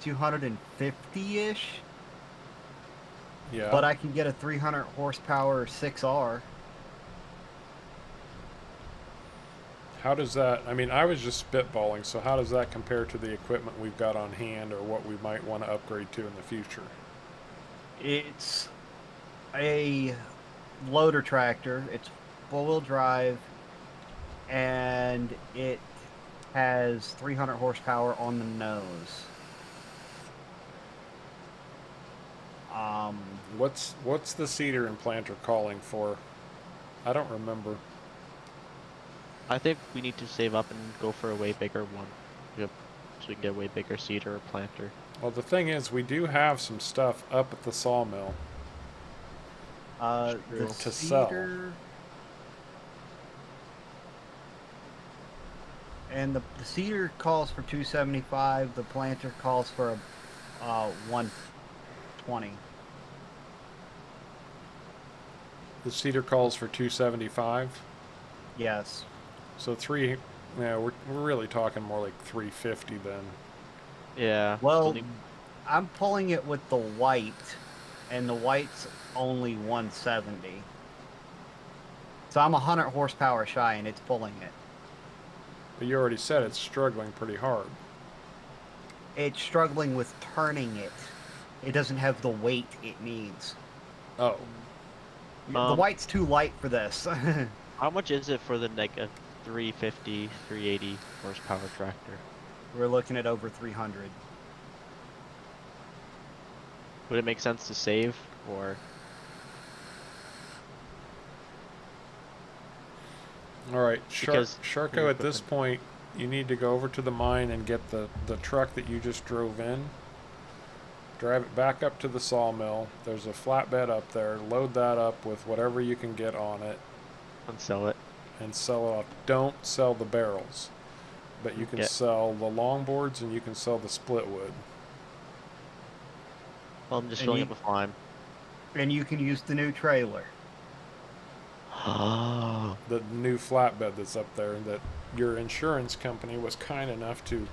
250-ish. Yeah. But I can get a 300 horsepower 6R. How does that, I mean, I was just spitballing, so how does that compare to the equipment we've got on hand or what we might want to upgrade to in the future? It's a loader tractor. It's four-wheel drive, and it has 300 horsepower on the nose. What's the seeder and planter calling for? I don't remember. I think we need to save up and go for a way bigger one. Yep. So we can get a way bigger seeder or planter. Well, the thing is, we do have some stuff up at the sawmill. The To sell. cedar and the cedar calls for 275. The planter calls for 120. The seeder calls for 275. Yes. So we're really talking more like 350 then. Yeah. Well, still need- I'm pulling it with the white, and the white's only 170. So I'm 100 horsepower shy, and it's pulling it. But you already said it's struggling pretty hard. It's struggling with turning it. It doesn't have the weight it needs. Oh, The white's too light for this. How much is it for the like a 350, 380 horsepower tractor? We're looking at over 300. Would it make sense to save or? all right. Because Sharko, your at this equipment- point, you need to go over to the mine and get the truck that you just drove in. Drive it back up to the sawmill. There's a flatbed up there. Load that up with whatever you can get on it And sell it. and sell it off. Don't sell the barrels, but you can Yeah. sell the longboards and you can sell the split wood. Well, I'm just And filling you- it with lime. And you can use the new trailer. Oh. The new flatbed that's up there that your insurance company was kind enough to,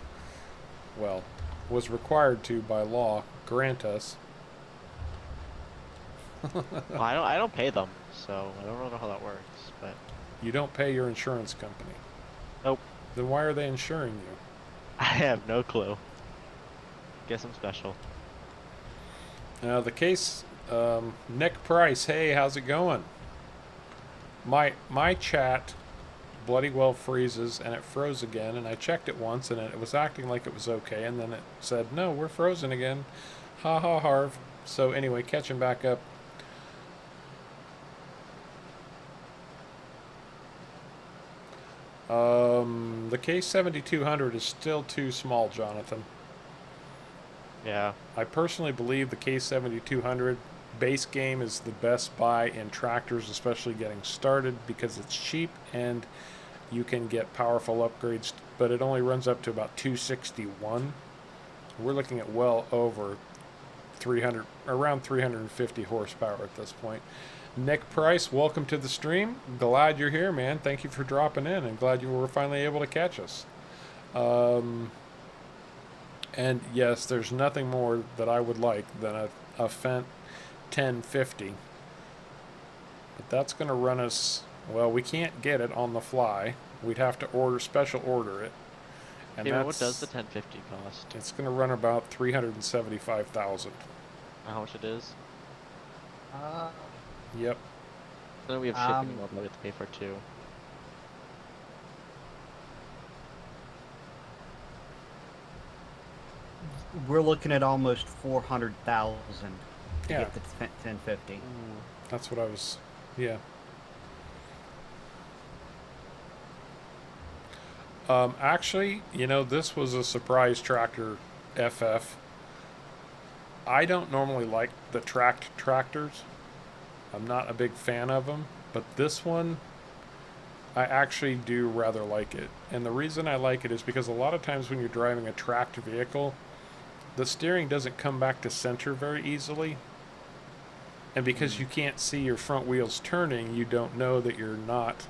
well, was required to by law grant us. Well, I don't pay them, so I don't know how that works. But You don't pay your insurance company. Nope. Then why are they insuring you? I have no clue. Guess I'm special. The case, Nick Price. Hey, how's it going? My chat bloody well freezes and it froze again, and I checked it once and it was acting like it was okay, and then it said no, we're frozen again. Ha ha Harv. So anyway, catching back up. The K7200 is still too small, Jonathan. Yeah. I personally believe the K7200 base game is the best buy in tractors, especially getting started, because it's cheap and you can get powerful upgrades, but it only runs up to about 261. We're looking at well over 300, around 350 horsepower at this point. Nick Price, welcome to the stream. Glad you're here, man. Thank you for dropping in, and glad you were finally able to catch us. And yes, there's nothing more that I would like than a Fendt 1050. But that's going to run us, well, we can't get it on the fly. We'd have to special order it. And David, what does the 1050 cost? It's going to run about 375,000. How much it is? Yep. Then we have shipping that we have to pay for too. We're looking at almost 400,000 to Yeah. get the 1050. That's what I was, yeah. Actually, this was a surprise tractor FF. I don't normally like the tracked tractors. I'm not a big fan of them, but this one, I actually do rather like it. And the reason I like it is because a lot of times when you're driving a tracked vehicle, the steering doesn't come back to center very easily. And because you can't see your front wheels turning, you don't know that you're not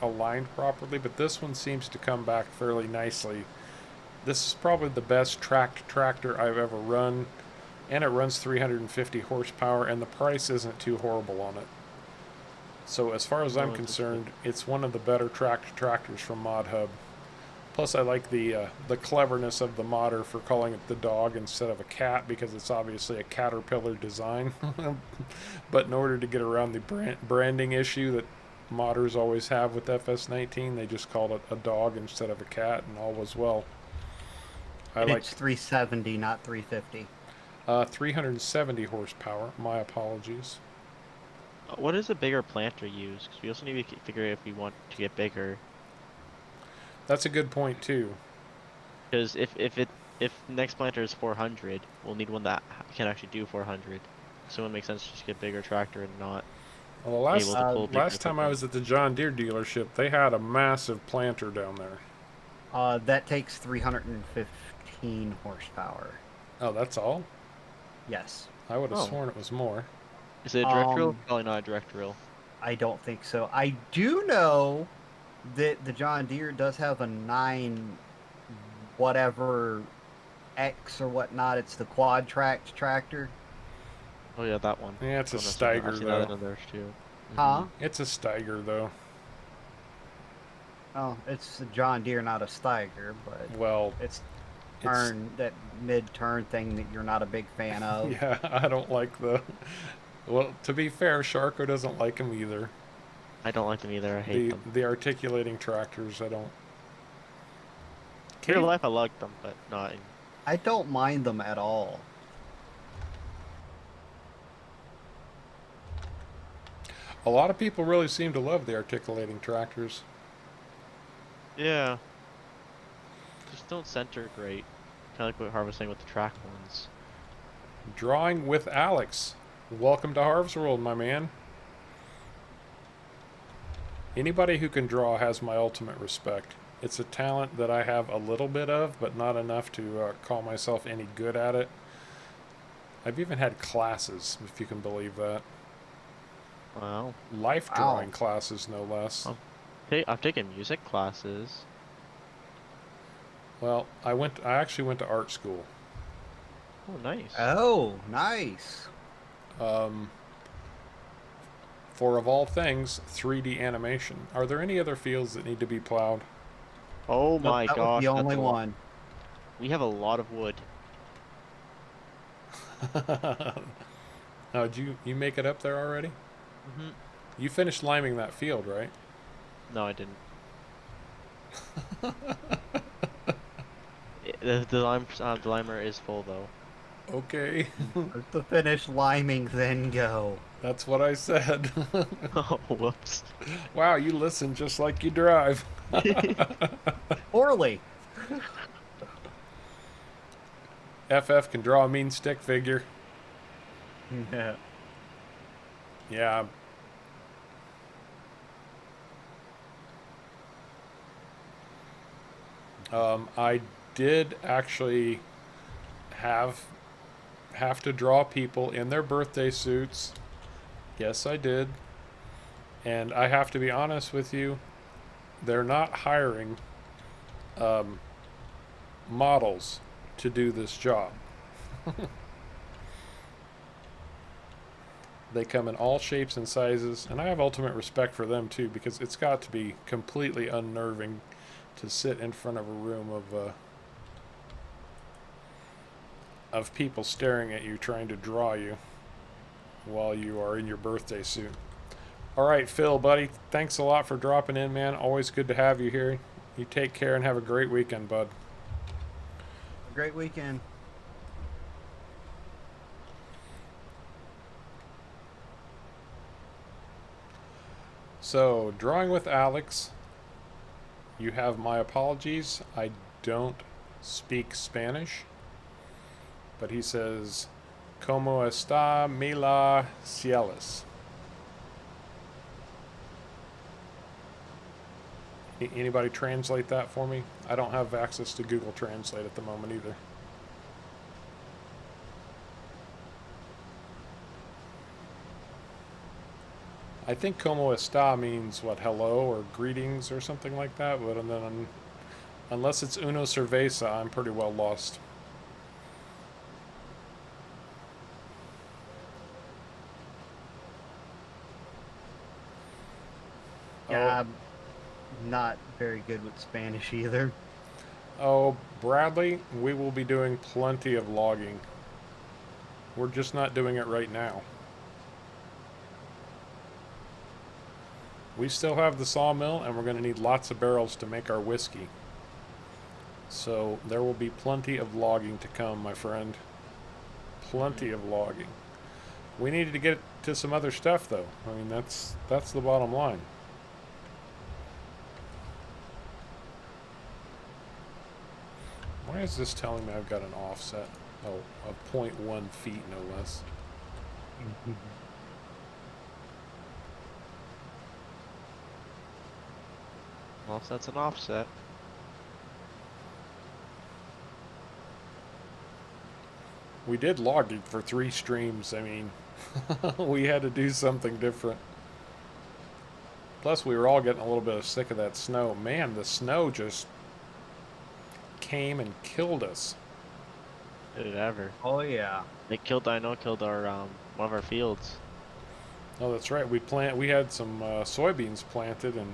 aligned properly. But this one seems to come back fairly nicely. This is probably the best tracked tractor I've ever run. and it runs 350 horsepower, and the price isn't too horrible on it. So as far as I'm No, it's concerned, it's one of the better tractors from Mod Hub. Plus, I like the cleverness of the modder for calling it the dog instead of a cat, because it's obviously a caterpillar design. But in order to get around the branding issue that modders always have with FS19, they just called it a dog instead of a cat, and all was well. It's 370, not 350. 370 horsepower. My apologies. What does a bigger planter use? Because we also need to figure out if we want to get bigger. That's a good point too. Because if next planter is 400, we'll need one that can actually do 400. So it makes sense to just get a bigger tractor and not Well, able to pull bigger last time I equipment. was at the John Deere dealership, they had a massive planter down there. That takes 315 horsepower. Oh, that's all? Yes. I would have Oh. sworn it was more. Is it a direct drill? Um, Probably not a direct drill. I don't think so. I do know that the John Deere does have a 9 whatever X or whatnot. It's the quad tracked tractor. Oh yeah, that one. Yeah, it's a I've seen that- Steiger I've seen that in though. others too. Huh? It's a Steiger though. Oh, it's a John Deere, not a Steiger, but Well, it's it's that mid-turn thing that you're not a big fan of. yeah, I don't like the. Well, to be fair, Sharko doesn't like them either. I don't like them either. I hate them. The articulating tractors, I don't. In real life, I like them, but not in. I don't mind them at all. A lot of people really seem to love the articulating tractors. Yeah. Just don't center great. Kind of like what Harv was saying with the track ones. Drawing with Alex. Welcome to Harv's World, my man. Anybody who can draw has my ultimate respect. It's a talent that I have a little bit of, but not enough to call myself any good at it. I've even had classes, if you can believe that. Wow. Life Wow. drawing classes, no less. Oh. I've taken music classes. Well, I actually went to art school. Oh, nice. Oh, nice. For of all things, 3D animation. Are there any other fields that need to be plowed? Oh my that was gosh. the that's only a lot. one. We have a lot of wood. Now, did you make it up there already? Hmm. You finished liming that field, right? No, I didn't. The limer is full though. Okay. To finish liming, then go. That's what I said. Oh, whoops. Wow, you listen just like you drive. Poorly. FF can draw a mean stick figure. Yeah. Yeah. I did actually have to draw people in their birthday suits. Yes, I did. And I have to be honest with you, they're not hiring models to do this job. They come in all shapes and sizes, and I have ultimate respect for them too, because it's got to be completely unnerving to sit in front of a room of people staring at you trying to draw you while you are in your birthday suit. All right, Phil, buddy, thanks a lot for dropping in, man. Always good to have you here. You take care and have a great weekend, bud. Great weekend. So, drawing with Alex, you have my apologies. I don't speak Spanish. But he says, ¿Cómo está Mila Cielos? Anybody translate that for me? I don't have access to Google Translate at the moment either. I think como está means what, hello or greetings or something like that, but and then unless it's uno cerveza, I'm pretty well lost. Yeah, I'm not very good with Spanish either. Oh, Bradley, we will be doing plenty of logging. We're just not doing it right now. We still have the sawmill, and we're going to need lots of barrels to make our whiskey. So there will be plenty of logging to come, my friend. Plenty of logging. We needed to get to some other stuff, though. I mean, that's the bottom line. Why is this telling me I've got an offset? Oh, of 0.1 feet, no less. Offset's an offset. We did logging for 3 streams. I mean, we had to do something different. Plus, we were all getting a little bit sick of that snow. Man, the snow just came and killed us. Did it ever? Oh yeah. It killed. I know it killed our one of our fields. Oh, that's right. We had some soybeans planted, and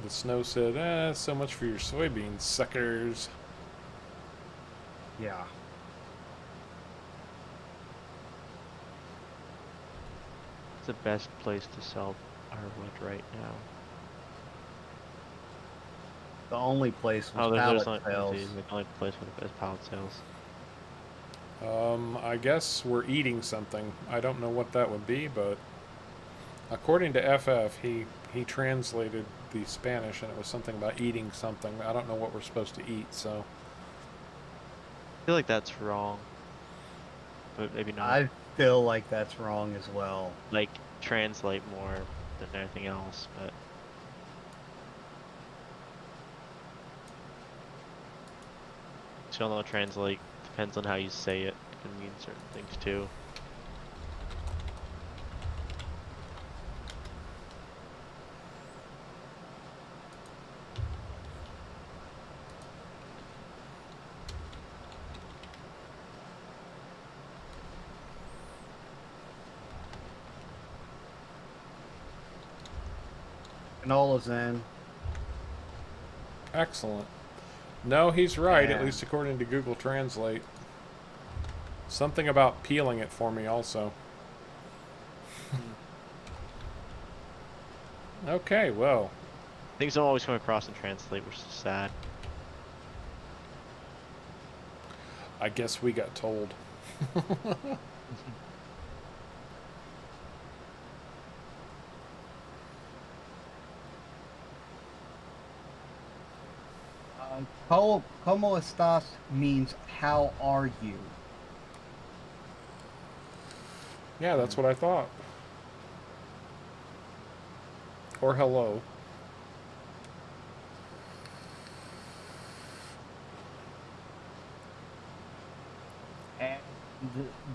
the snow said, so much for your soybeans, suckers." Yeah. It's the best place to sell our wood right now. The only place was Oh, there's pallet only sales. the only place with the best pallet sales. I guess we're eating something. I don't know what that would be, but according to FF, he translated the Spanish, and it was something about eating something. I don't know what we're supposed to eat, so I feel like that's wrong, but maybe not. I feel like that's wrong as well. Like translate more than anything else, but still know translate depends on how you say it. It can mean certain things too. Canola's in. excellent. No, he's right, at Yeah. least according to Google Translate. Something about peeling it for me also. Okay, well, Things don't always come across and translate, which is sad. I guess we got told. Como estás means how are you? Yeah, that's what I thought. Or hello. And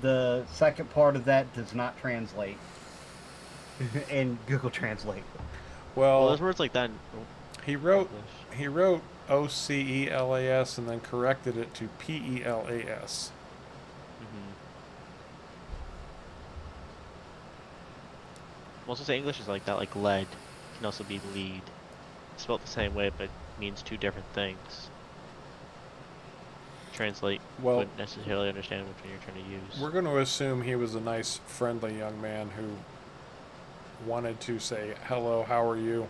the second part of that does not translate in Google Translate. Well, Well, there's words like that in he wrote English. OCELAS and then corrected it to PELAS. Most of the English is like that, like lead can also be lead. It's spelled the same way, but means two different things. Translate Well, wouldn't necessarily understand which one you're trying to use. we're going to assume he was a nice, friendly young man who wanted to say, "Hello, how are you?"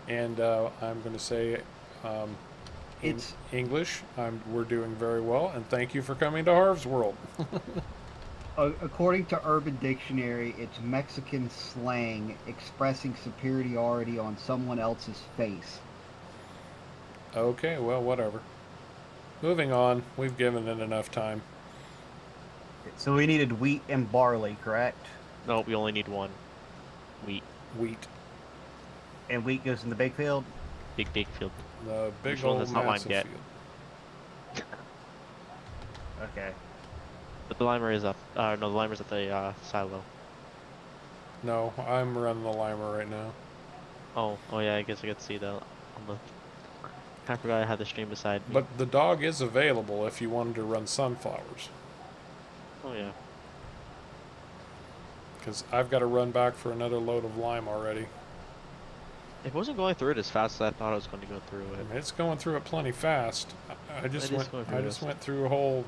And I'm going to say, in It's English, we're doing very well, and thank you for coming to Harv's World. according to Urban Dictionary, it's Mexican slang expressing superiority on someone else's face. Okay, well, whatever. Moving on. We've given it enough time. So we needed wheat and barley, correct? No, we only need one. Wheat. Wheat. And wheat goes in the big field? Big field. The big Which one? old That's not mine massive yet. field. Okay. But the limer is up. No, the limer's at the silo. No, I'm running the limer right now. Oh yeah, I guess I could see that on the. I forgot I had the stream beside me. But the dog is available if you wanted to run sunflowers. Oh yeah. Because I've got to run back for another load of lime already. It wasn't going through it as fast as I thought it was going to go through I it. mean, it's going through it plenty fast. I just It is went. going I through just this. went through a whole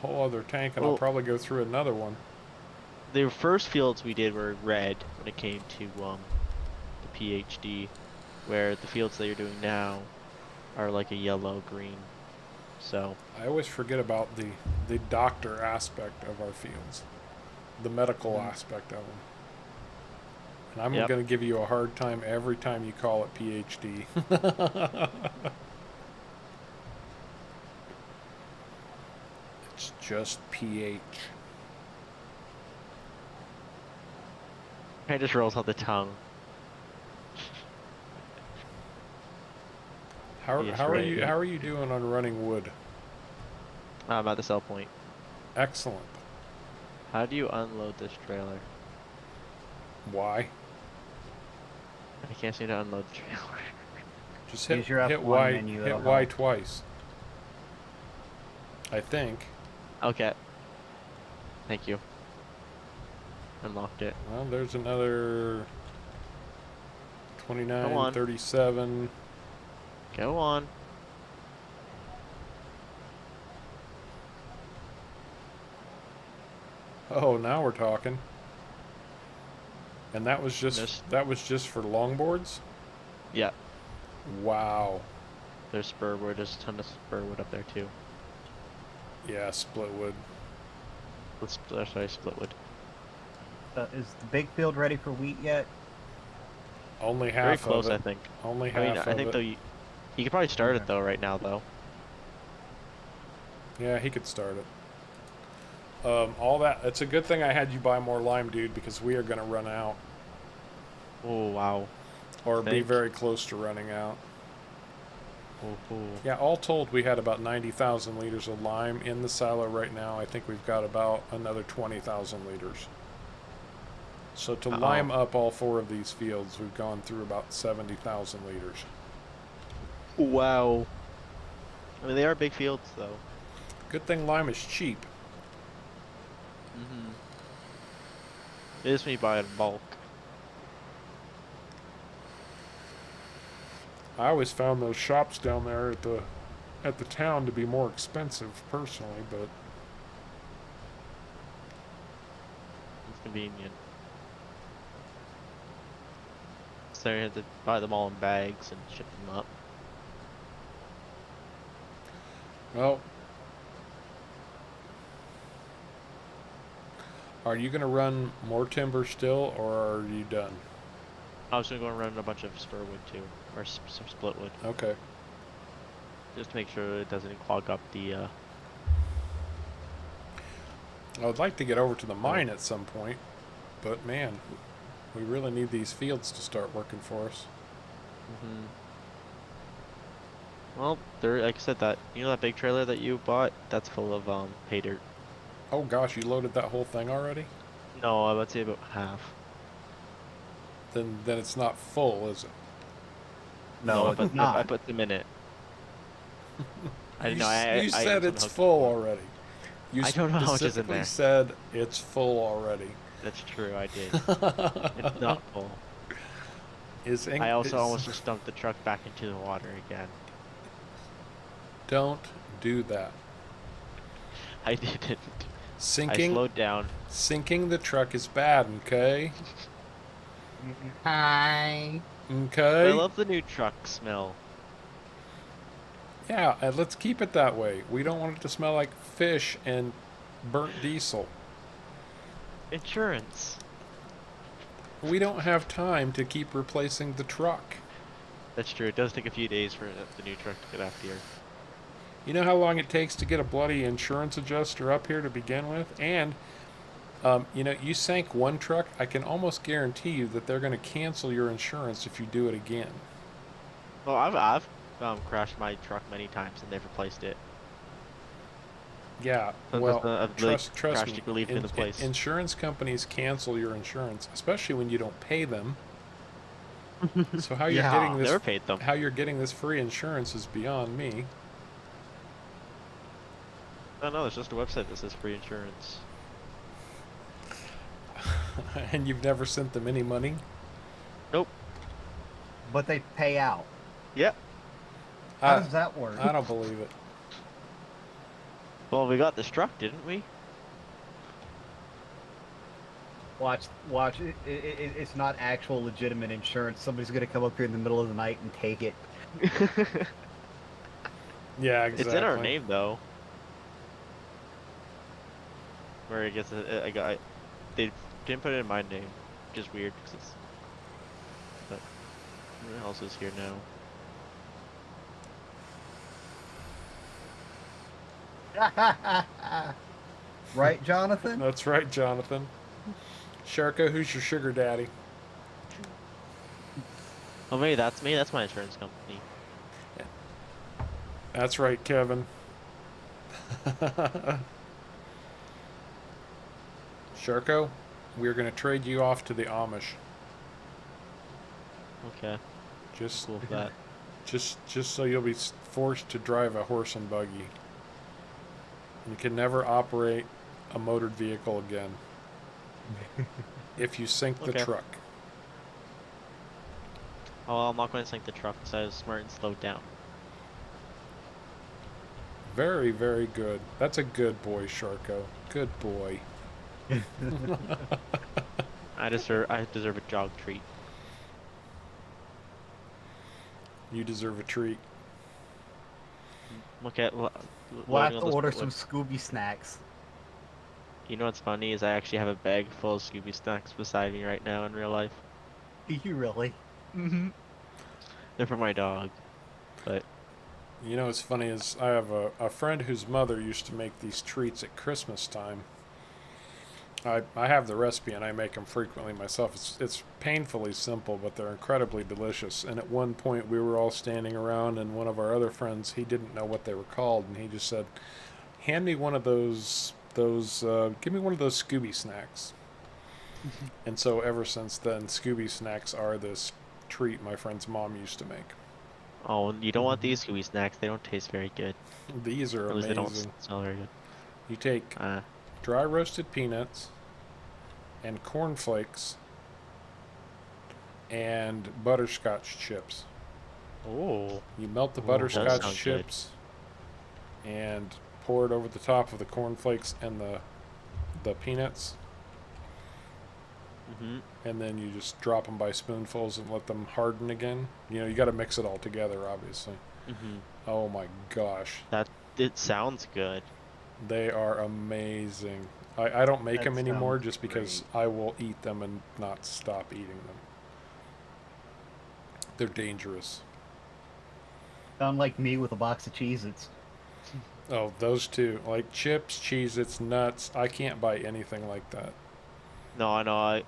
other tank, and I'll Well, probably go through another one. the first fields we did were red when it came to the PhD, where the fields that you're doing now are like a yellow green. So I always forget about the doctor aspect of our fields, the medical Mhm. aspect of them. And I'm Yep. going to give you a hard time every time you call it PhD. It's just pH. it just rolls off the tongue. How Yes, are right. you how are you doing on running wood? I'm at the sell point. Excellent. How do you unload this trailer? Why? I can't seem to unload the trailer. Just Use your hit F1 Y menu, hit it'll Y help. twice. I think. Okay. Thank you. Unlocked it. Well, there's another 29, on. 37. Go on. Oh, now we're talking. And that was There's- just for longboards? Yeah. Wow. There's spur wood. There's a ton of spur wood up there too. Yeah, split wood. Sorry, split wood. Is the big field ready for wheat yet? Only half Very close, of I it. think. Only I mean, half I of think it. though you could probably start it Okay. though right now though. Yeah, he could start it. All that. It's a good thing I had you buy more lime, dude, because we are going to run out. Oh wow. Or be Thanks. very close to running out. Oh. Yeah, all told, we had about 90,000 liters of lime in the silo right now. I think we've got about another 20,000 liters. So to lime up all 4 of these fields, we've gone through about 70,000 liters. Wow. I mean, they are big fields though. Good thing lime is cheap. Mm-hmm. It is when you buy it in bulk. I always found those shops down there at the town to be more expensive personally, but It's convenient. So you have to buy them all in bags and ship them up. well, are you going to run more timber still, or are you done? I was gonna go and run a bunch of spur wood too, or some split wood, Okay. just to make sure it doesn't clog up the. I would like to get over to the mine at some point, but man, we really need these fields to start working for us. Mm-hmm. Well, there, like I said, that that big trailer that you bought, that's full of pay dirt. Oh gosh, you loaded that whole thing already? No, I would say about half. Then it's not full, is it? No, I it's put not. I put them in it. I You, know. you said it's full already. You I don't know how much is in specifically there. said it's full already. That's true. I did. It's not full. I also almost just dumped the truck back into the water again. Don't do that. I didn't. I Sinking slowed down. sinking the truck is bad, okay? Hi. Okay? I love the new truck smell. Yeah, and let's keep it that way. We don't want it to smell like fish and burnt diesel. Insurance. We don't have time to keep replacing the truck. That's true. It does take a few days for the new truck to get up here. You know how long it takes to get a bloody insurance adjuster up here to begin with? And, you sank one truck. I can almost guarantee you that they're going to cancel your insurance if you do it again. Well, I've crashed my truck many times and they've replaced it. Yeah, So well, I've trust crashed me. it, relieved in the place. Insurance companies cancel your insurance, especially when you don't pay them. So how you're Yeah. getting this? Never paid them. How you're getting this free insurance is beyond me. Oh no, there's just a website that says free insurance. And you've never sent them any money? Nope. but they pay out. Yep. How I, does that work? I don't believe it. Well, we got this truck, didn't we? Watch. It's not actual legitimate insurance. Somebody's gonna come up here in the middle of the night and take it. Yeah, It's in our exactly. name though. Where it gets a guy. They didn't put it in my name, which is weird because it's. But who else is here now? Right, Jonathan? That's right, Jonathan. Sharko, who's your sugar daddy? Oh, maybe that's me. That's my insurance company. That's right, Kevin. Sharko, we're going to trade you off to the Amish. Okay, Just, cool with that. just so you'll be forced to drive a horse and buggy. You can never operate a motored vehicle again if you sink the Okay. truck. Oh, I'm not going to sink the truck because I was smart and slowed down. Very, very good. That's a good boy, Sharko. Good boy. I deserve a jog treat. You deserve a treat. Look at We'll have loading to all order those. some Scooby snacks. You know what's funny is I actually have a bag full of Scooby snacks beside me right now in real life. Do you really? Mm-hmm. They're for my dog, but You know what's funny is I have a friend whose mother used to make these treats at Christmas time. I have the recipe and I make them frequently myself. It's painfully simple, but they're incredibly delicious. And at one point we were all standing around, and one of our other friends, he didn't know what they were called, and he just said, "Hand me one of those. Give me one of those Scooby snacks." And so ever since then, Scooby snacks are this treat my friend's mom used to make. oh, you don't want these Scooby snacks. They don't taste very good. These are Or at least they don't amazing. smell very good. You take dry roasted peanuts and cornflakes and butterscotch chips. Oh, You melt the Ooh, does butterscotch sound chips and pour it over the top of the cornflakes and the peanuts, mm-hmm. and then you just drop them by spoonfuls and let them harden again. You know, you got to mix it all together, obviously. Mm-hmm. Oh my gosh, It sounds good. they are amazing. I don't make That them anymore sounds just because I will eat them and not stop eating them. They're dangerous. Sound like me with a box of Cheez-Its. Oh, those two. Like chips, Cheez-Its, nuts. I can't buy anything like that. No, I know.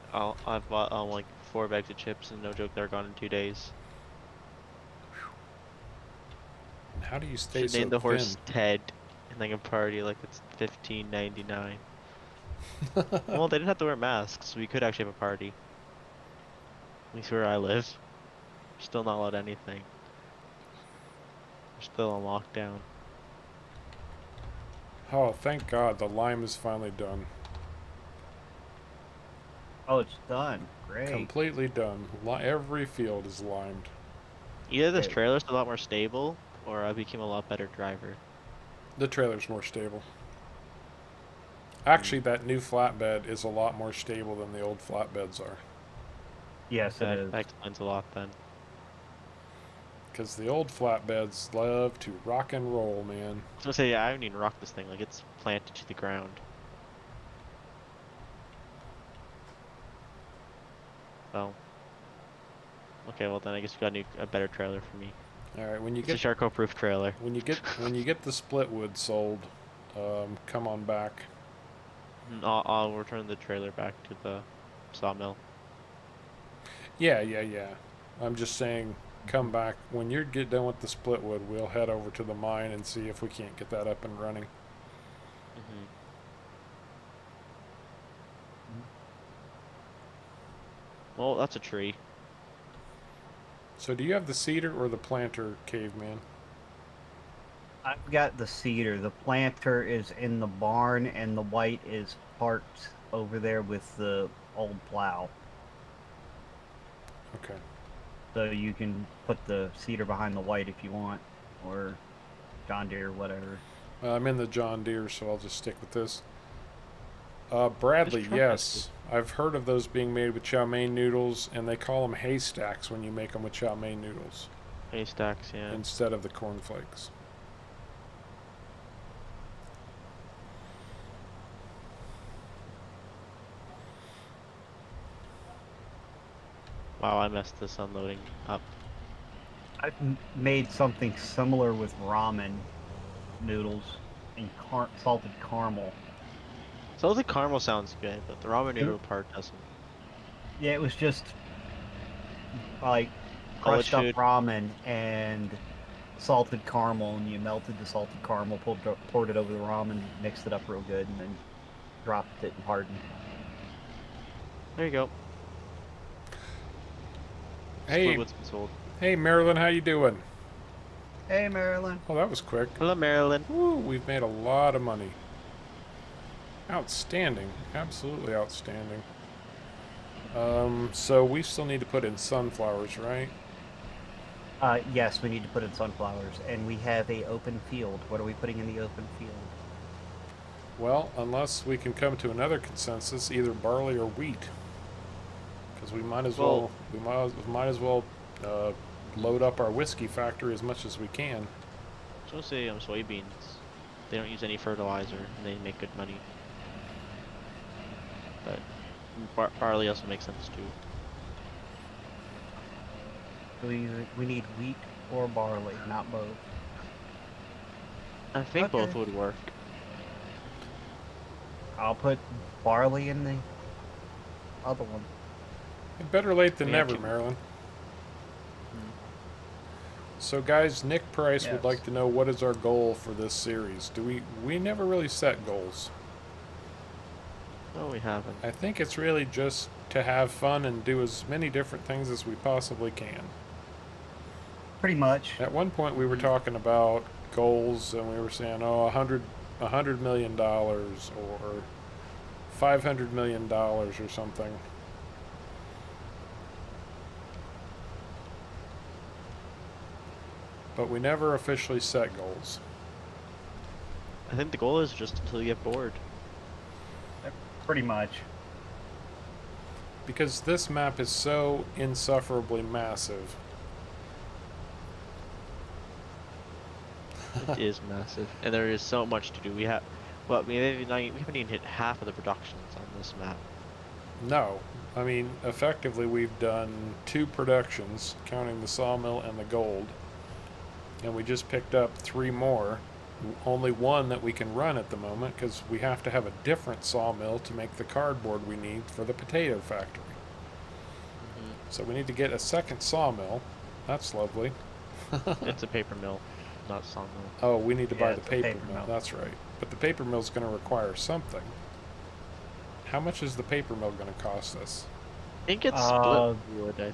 I've bought like 4 bags of chips, and no joke, they're gone in 2 days. And how do you stay Should so name the thin? horse Ted, and like a party like it's $15.99. Well, they didn't have to wear masks, so we could actually have a party. At least where I live, we're still not allowed anything. We're still on lockdown. Oh, thank God, the lime is finally done. Oh, it's done. Great. Completely done. Every field is limed. Either this Okay. trailer's a lot more stable, or I became a lot better driver. The trailer's more stable. Actually, that new flatbed is a lot more stable than the old flatbeds are. Yes, it is. That explains a lot then. Because the old flatbeds love to rock and roll, man. I was gonna say, yeah, I haven't even rocked this thing, like it's planted to the ground. So. Okay, well then I guess we got a better trailer for me. All right, when you It's a get Charco-proof trailer. when you get the split wood sold, come on back. I'll return the trailer back to the sawmill. Yeah. I'm just saying, come back when you get done with the split wood. We'll head over to the mine and see if we can't get that up and running. Mm-hmm. Well, that's a tree. So, do you have the cedar or the planter, caveman? I've got the cedar. The planter is in the barn, and the white is parked over there with the old plow. Okay. So you can put the cedar behind the white if you want, or John Deere, whatever. I'm in the John Deere, so I'll just stick with this. This Bradley, truck has yes. I've heard of those being made with chow mein noodles, and they call them haystacks when you make them with chow mein noodles haystacks, yeah. instead of the cornflakes. Wow, I messed this unloading up. I've made something similar with ramen noodles and salted caramel. Salted caramel sounds good, but the ramen noodle part doesn't. Yeah, it was just like College crushed up food. ramen and salted caramel, and you melted the salted caramel, poured it over the ramen, mixed it up real good, and then dropped it and hardened. There you go. Hey, Split what's been sold. hey, Marilyn, how you doing? Hey, Marilyn. Oh, that was quick. Hello, Marilyn. Woo, we've made a lot of money. Outstanding. Absolutely outstanding. So we still need to put in sunflowers, right? Yes, we need to put in sunflowers, and we have a open field. What are we putting in the open field? Well, unless we can come to another consensus, either barley or wheat. Because we might as well, might as well load up our whiskey factory as much as we can. So I'll say soybeans. They don't use any fertilizer, and they make good money. But barley also makes sense too. We need wheat or barley, not both. I think both Okay. would work. I'll put barley in the other one. Better late than We have never, to- Marilyn. Hmm. So, guys, Nick Price would Yes. like to know what is our goal for this series. We never really set goals. No, we haven't. I think it's really just to have fun and do as many different things as we possibly can. Pretty much. At one point, we were talking about goals, and we were saying, "Oh, $100 million or $500 million or something." But we never officially set goals. I think the goal is just until you get bored. Pretty much. Because this map is so insufferably massive. It is massive, and there is so much to do. We haven't even hit half of the productions on this map. No. I mean, effectively, we've done 2 productions, counting the sawmill and the gold. And we just picked up 3 more. Only one that we can run at the moment, because we have to have a different sawmill to make the cardboard we need for the potato factory. So we need to get a second sawmill. That's lovely. It's a paper mill, not sawmill. Oh, we need to buy Yeah, the it's a paper paper mill. mill. That's right. But the paper mill's going to require something. How much is the paper mill going to cost us? I think it's split wood. I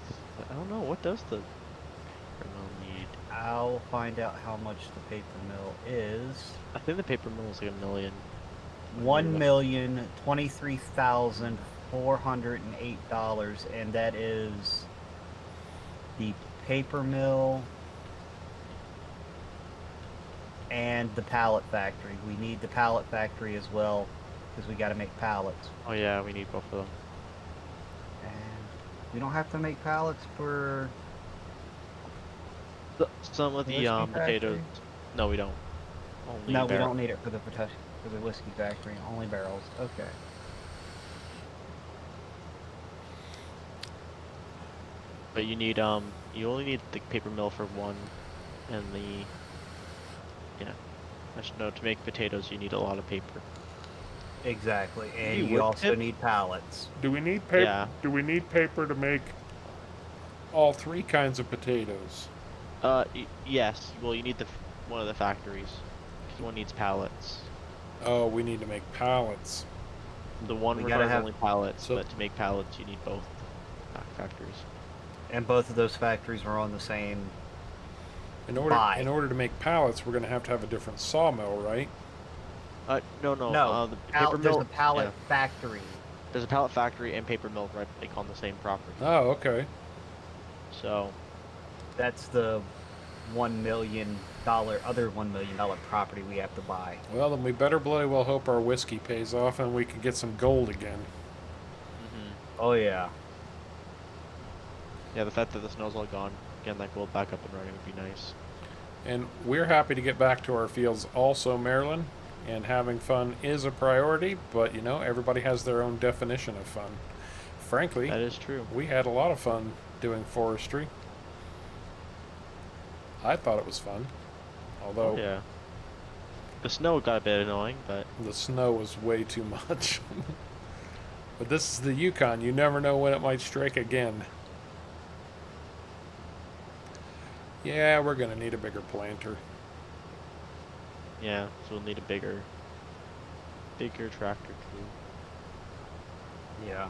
don't know, what does the paper mill need? I'll find out how much the paper mill is. I think the paper mill is like $1 million. $1,023,408, and that is the paper mill and the pallet factory. We need the pallet factory as well because we got to make pallets. Oh yeah, we need both of them. And we don't have to make pallets for Some of the the whiskey potatoes. factory? No, we don't. Only No, we barrel. don't need it for the whiskey factory. Only barrels. Okay. But you need you only need the paper mill for one, and actually no, to make potatoes you need a lot of paper. Exactly, and You you would also tip- need pallets. Do we need paper? Yeah. Do we need paper to make all 3 kinds of potatoes? Yes. Well, you need one of the factories. 'Cause one needs pallets. Oh, we need to make pallets. The one We requires gotta have- only pallets, So- but to make pallets you need both factories. And both of those factories are on the same. In order to make pallets, we're going to have a different sawmill, right? No. No, The paper there's mill. a pallet Yeah. factory. There's a pallet factory and paper mill right like on the same property. Oh, okay. So That's the $1 million other $1 million property we have to buy. Well, then we better bloody well hope our whiskey pays off and we can get some gold again. Mm-hmm. Oh yeah. Yeah, the fact that the snow's all gone, getting that gold back up and running would be nice. And we're happy to get back to our fields also, Marilyn. And having fun is a priority, but you know, everybody has their own definition of fun. Frankly, That is true. we had a lot of fun doing forestry. I thought it was fun. Although Oh, yeah. The snow got a bit annoying, but the snow was way too much. But this is the Yukon. You never know when it might strike again. Yeah, we're going to need a bigger planter. yeah, so we'll need a bigger tractor too. Yeah.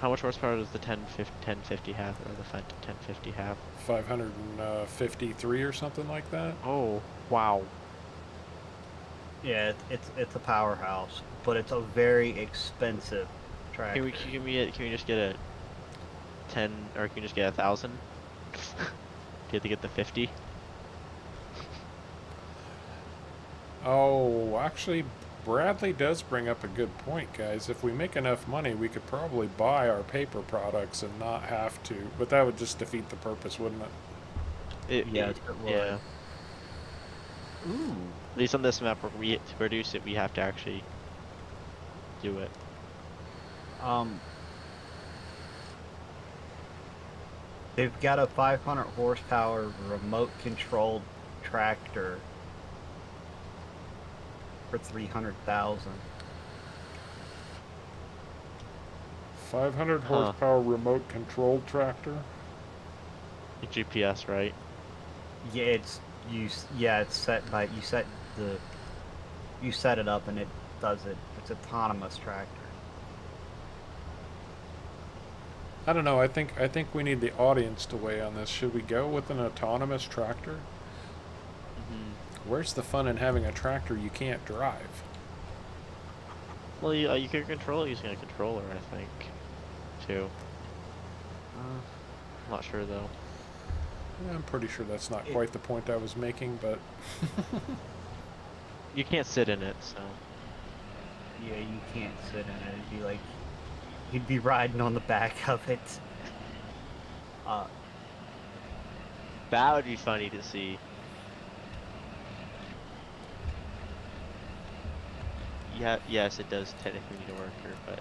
How much horsepower does the 1050 have, or the 1050 have? 553 or something like that. Oh, wow. Yeah, it's a powerhouse, but it's a very expensive tractor. Can we just get a 10, or can we just get 1,000? Get to get the 50. Oh, actually, Bradley does bring up a good point, guys. If we make enough money, we could probably buy our paper products and not have to. But that would just defeat the purpose, wouldn't it? Yes, it would. Yeah. Ooh. At least on this map, where to produce it, we have to actually do it. They've got a 500 horsepower remote controlled tractor for 300,000. 500 Huh. horsepower remote controlled tractor. GPS, right? Yeah, it's set by you set it up and it does it. It's autonomous tractor. I don't know. I think we need the audience to weigh on this. Should we go with an autonomous tractor? Mm-hmm. Where's the fun in having a tractor you can't drive? Well, you can control it using a controller, I think, too. I'm not sure though. Yeah, I'm pretty sure that's not quite the point I was making, but You can't sit in it, so. Yeah, you can't sit in it. It'd be like you'd be riding on the back of it. That would be funny to see. Yeah, yes, it does technically need a worker, but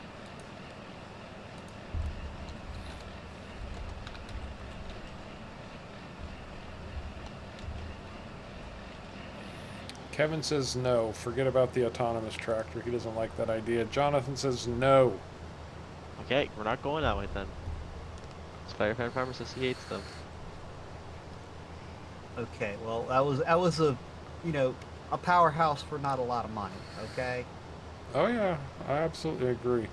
Kevin says no. Forget about the autonomous tractor. He doesn't like that idea. Jonathan says no. okay, we're not going that way then. Firefighter Farmer says he hates them. Okay, well that was a a powerhouse for not a lot of money. Okay. Oh yeah, I absolutely agree.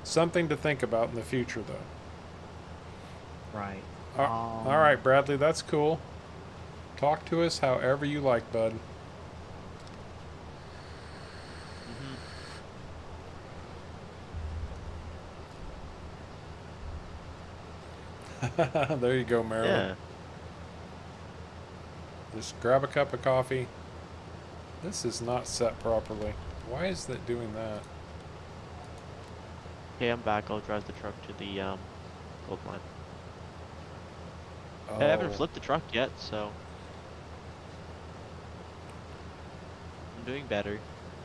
Something to think about in the future, though. Right. All right, Bradley, that's cool. Talk to us however you like, bud. There you go, Marilyn. Yeah. Just grab a cup of coffee. This is not set properly. Why is that doing that? Okay, I'm back. I'll drive the truck to the gold mine. Oh, I haven't flipped the truck yet, so I'm doing better.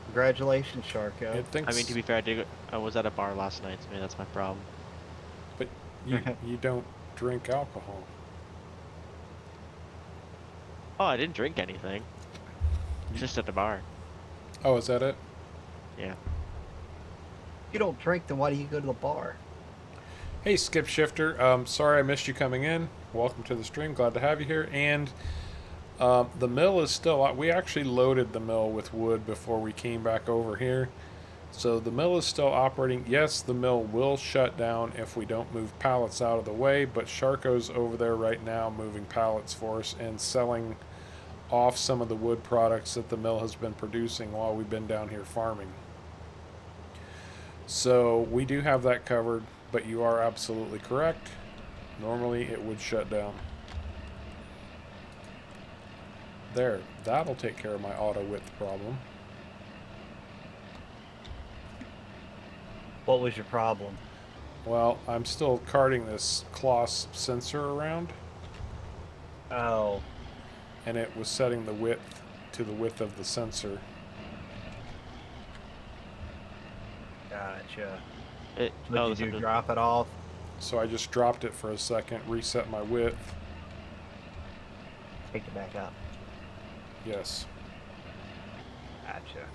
Congratulations, Sharko. it thinks, I mean, to be fair, I was at a bar last night, so maybe that's my problem. but you don't drink alcohol. Oh, I didn't drink anything. Just at the bar. Oh, is that it? Yeah. If you don't drink, then why do you go to the bar? Hey, Skip Shifter. Sorry I missed you coming in. Welcome to the stream. Glad to have you here. And the mill is still out. We actually loaded the mill with wood before we came back over here. So the mill is still operating. Yes, the mill will shut down if we don't move pallets out of the way, but Sharko's over there right now moving pallets for us and selling off some of the wood products that the mill has been producing while we've been down here farming. So we do have that covered, but you are absolutely correct. Normally it would shut down. There, that'll take care of my auto width problem. What was your problem? Well, I'm still carting this cloth sensor around, Oh, and it was setting the width to the width of the sensor. gotcha. It, What oh, did the you sensor- drop it off? So I just dropped it for a second, reset my width. Take it back up. Yes, Gotcha.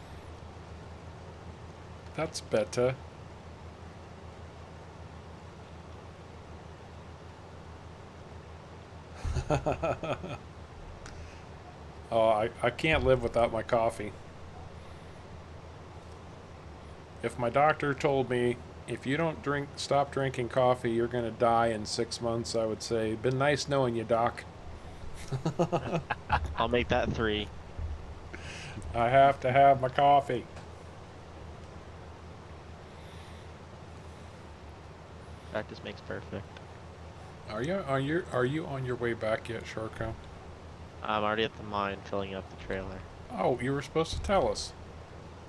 that's better. Oh, I can't live without my coffee. If my doctor told me, if you don't stop drinking coffee, you're going to die in 6 months, I would say, been nice knowing you, doc. I'll make that 3. I have to have my coffee. Practice makes perfect. Are you on your way back yet, Sharko? I'm already at the mine filling up the trailer. Oh, you were supposed to tell us.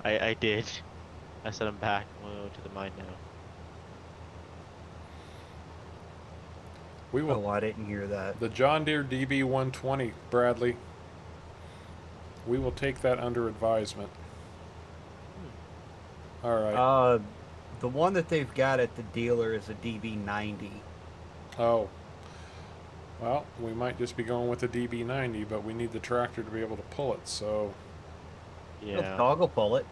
I did. I said I'm back. I'm gonna go to the mine now. We will. Oh, I didn't hear that. The John Deere DB120, Bradley. We will take that under advisement. All right. The one that they've got at the dealer is a DB90. Oh. Well, we might just be going with the DB90, but we need the tractor to be able to pull it, so... Yeah. Dog will pull it.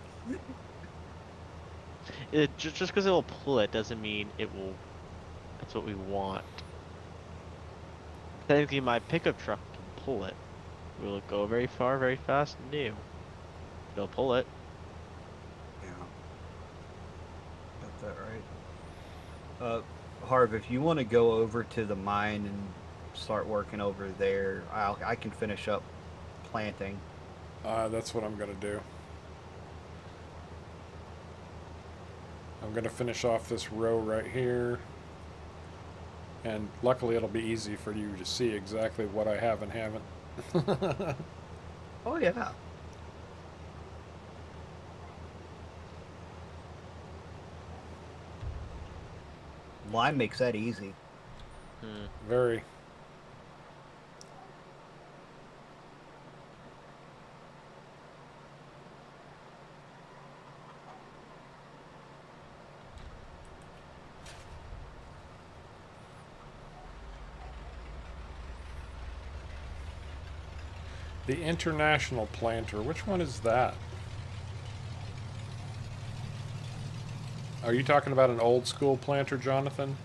Just because it will pull it doesn't mean it will. That's what we want. Technically, my pickup truck can pull it. Will it go very far, very fast? No. It'll pull it. Yeah. Got that right. Harv, if you want to go over to the mine and start working over there, I can finish up planting. That's what I'm going to do. I'm going to finish off this row right here. And luckily it'll be easy for you to see exactly what I have and haven't. Oh, yeah. Lime makes that easy. Very. The International Planter, which one is that? Are you talking about an old school planter, Jonathan?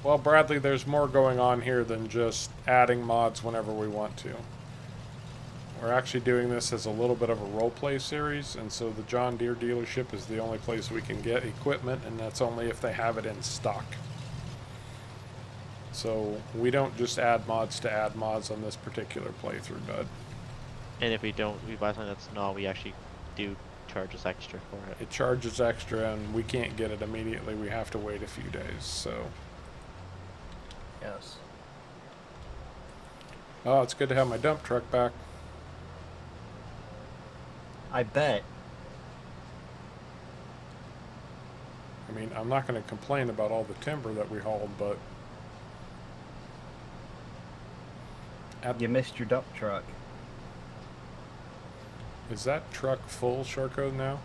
Well, Bradley, there's more going on here than just adding mods whenever we want to. We're actually doing this as a little bit of a roleplay series, and so the John Deere dealership is the only place we can get equipment, and that's only if they have it in stock. So we don't just add mods to add mods on this particular playthrough, bud. And if we don't, we buy something that's not, we actually do charge us extra for it. It charges extra, and we can't get it immediately. We have to wait a few days, so... Yes. Oh, it's good to have my dump truck back. I bet. I mean, I'm not going to complain about all the timber that we hauled, but... You missed your dump truck. Is that truck full, Sharko, now?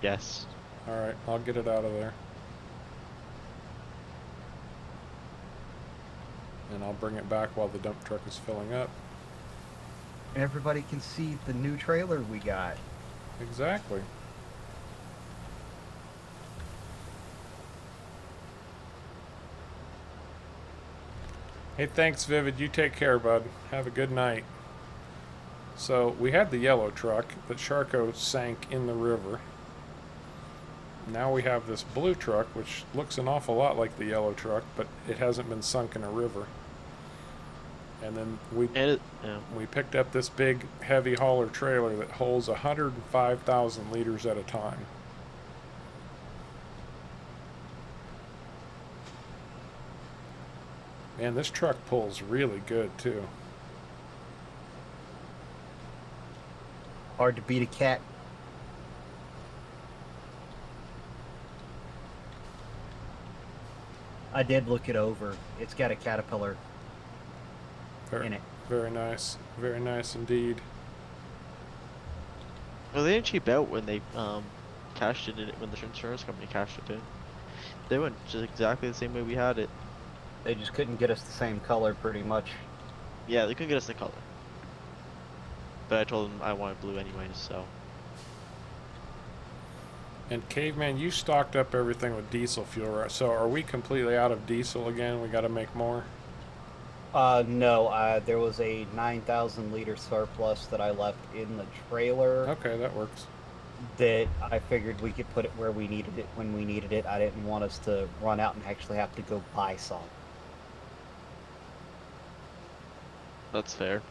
Yes. Alright, I'll get it out of there. And I'll bring it back while the dump truck is filling up. Everybody can see the new trailer we got. Exactly. Hey, thanks, Vivid. You take care, bud. Have a good night. So, we had the yellow truck that Sharko sank in the river. Now we have this blue truck, which looks an awful lot like the yellow truck, but it hasn't been sunk in a river. And then Yeah. we picked up this big heavy hauler trailer that holds 105,000 liters at a time. Man, this truck pulls really good too. Hard to beat a cat. I did look it over. It's got a Caterpillar Very, in it. very nice. Very nice indeed. Well, they didn't cheap out when they cashed it in, when the insurance company cashed it in. They went just exactly the same way we had it. They just couldn't get us the same color, pretty much. Yeah, they couldn't get us the color. But I told them I wanted blue anyways, so. And Caveman, you stocked up everything with diesel fuel, right? So are we completely out of diesel again? We got to make more? No, there was a 9,000 liter surplus that I left in the trailer Okay, that works. that I figured we could put it where we needed it when we needed it. I didn't want us to run out and actually have to go buy some. That's fair.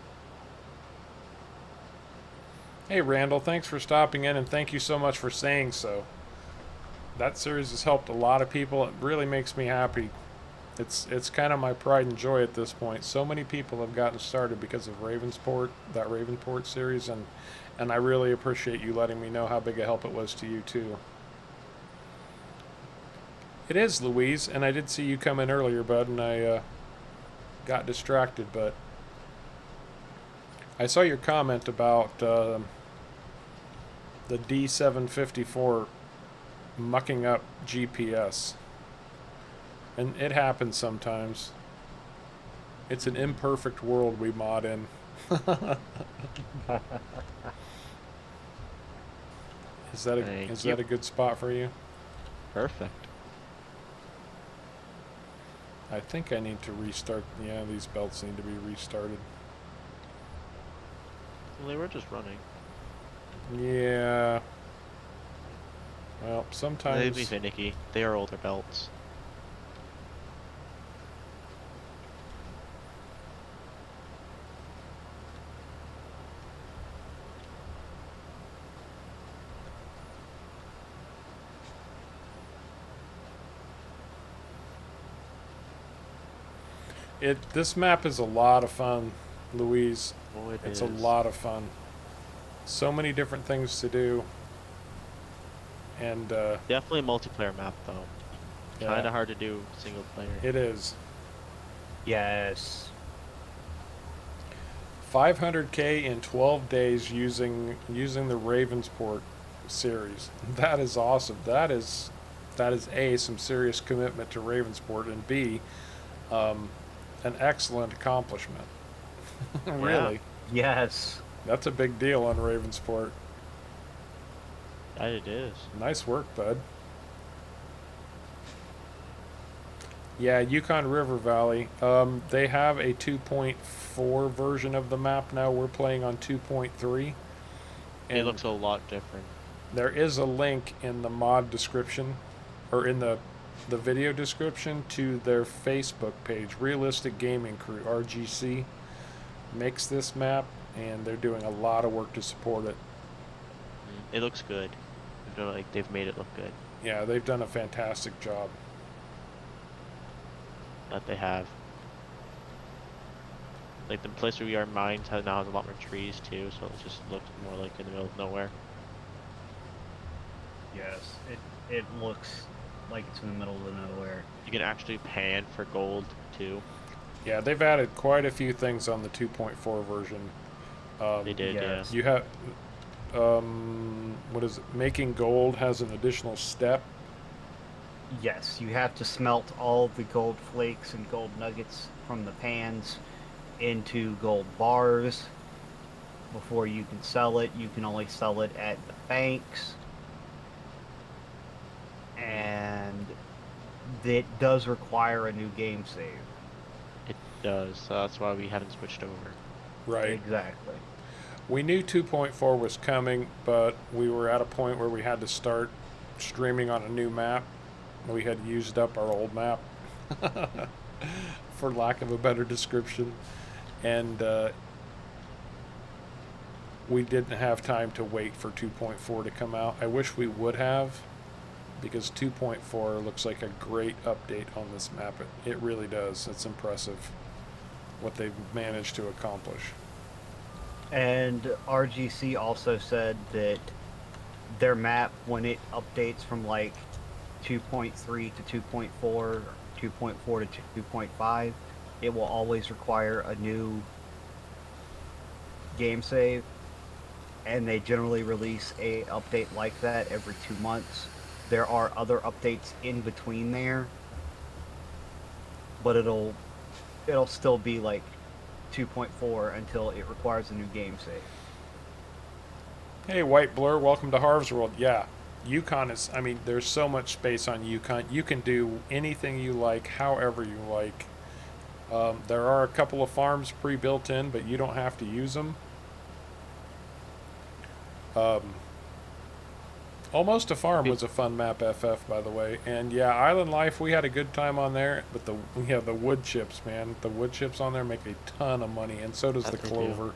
Hey, Randall, thanks for stopping in, and thank you so much for saying so. That series has helped a lot of people. It really makes me happy. It's kind of my pride and joy at this point. So many people have gotten started because of Ravensport, that Ravenport series, and I really appreciate you letting me know how big a help it was to you, too. It is, Louise, and I did see you come in earlier, bud, and I got distracted, but I saw your comment about the D754 mucking up GPS. And it happens sometimes. It's an imperfect world we mod in. Is that a good spot for you? Perfect. I think I need to restart. Yeah, these belts need to be restarted. Well, they were just running. Yeah. Well, They'd be sometimes. finicky. They are older belts. This map is a lot of fun, Louise. Oh, It's a lot of fun. So many different things to do. And Definitely a multiplayer map, though. yeah, Kinda hard to do single player. it is. Yes. 500K in 12 days using the Ravensport series. That is awesome. That is A, some serious commitment to Ravensport, and B, an excellent accomplishment. Really. Yes. That's a big deal on Ravensport. That it is. Nice work, bud. Yeah, Yukon River Valley. They have a 2.4 version of the map now. We're playing on 2.3. It looks a lot different. There is a link in the mod description, or in the video description, to their Facebook page. Realistic Gaming Crew, RGC, makes this map, and they're doing a lot of work to support it. It looks good. I feel like they've made it look good. Yeah, they've done a fantastic job. That they have. Like the place where we are mined now has a lot more trees too, so it just looks more like in the middle of nowhere. Yes. It looks like it's in the middle of nowhere. You can actually pan for gold too. Yeah, they've added quite a few things on the 2.4 version. They did, yes. You have, what is it? Making gold has an additional step. Yes, you have to smelt all the gold flakes and gold nuggets from the pans into gold bars before you can sell it. You can only sell it at the banks. And it does require a new game save. It does, so that's why we haven't switched over. Right. Exactly. We knew 2.4 was coming, but we were at a point where we had to start streaming on a new map. We had used up our old map, for lack of a better description. and we didn't have time to wait for 2.4 to come out. I wish we would have, because 2.4 looks like a great update on this map. It really does. It's impressive what they've managed to accomplish. And RGC also said that their map, when it updates from like 2.3 to 2.4, 2.4 to 2.5, it will always require a new game save. And they generally release a update like that every 2 months. There are other updates in between there, but it'll still be like 2.4 until it requires a new game save. Hey, White Blur, welcome to Harv's World. Yeah, Yukon is, I mean, there's so much space on Yukon. You can do anything you like, however you like. There are a couple of farms pre-built in, but you don't have to use them. Almost a Farm was a fun map, FF, by the way. And yeah, Island Life, we had a good time on there. But the wood chips, man. The wood chips on there make a ton of money, and so does the clover.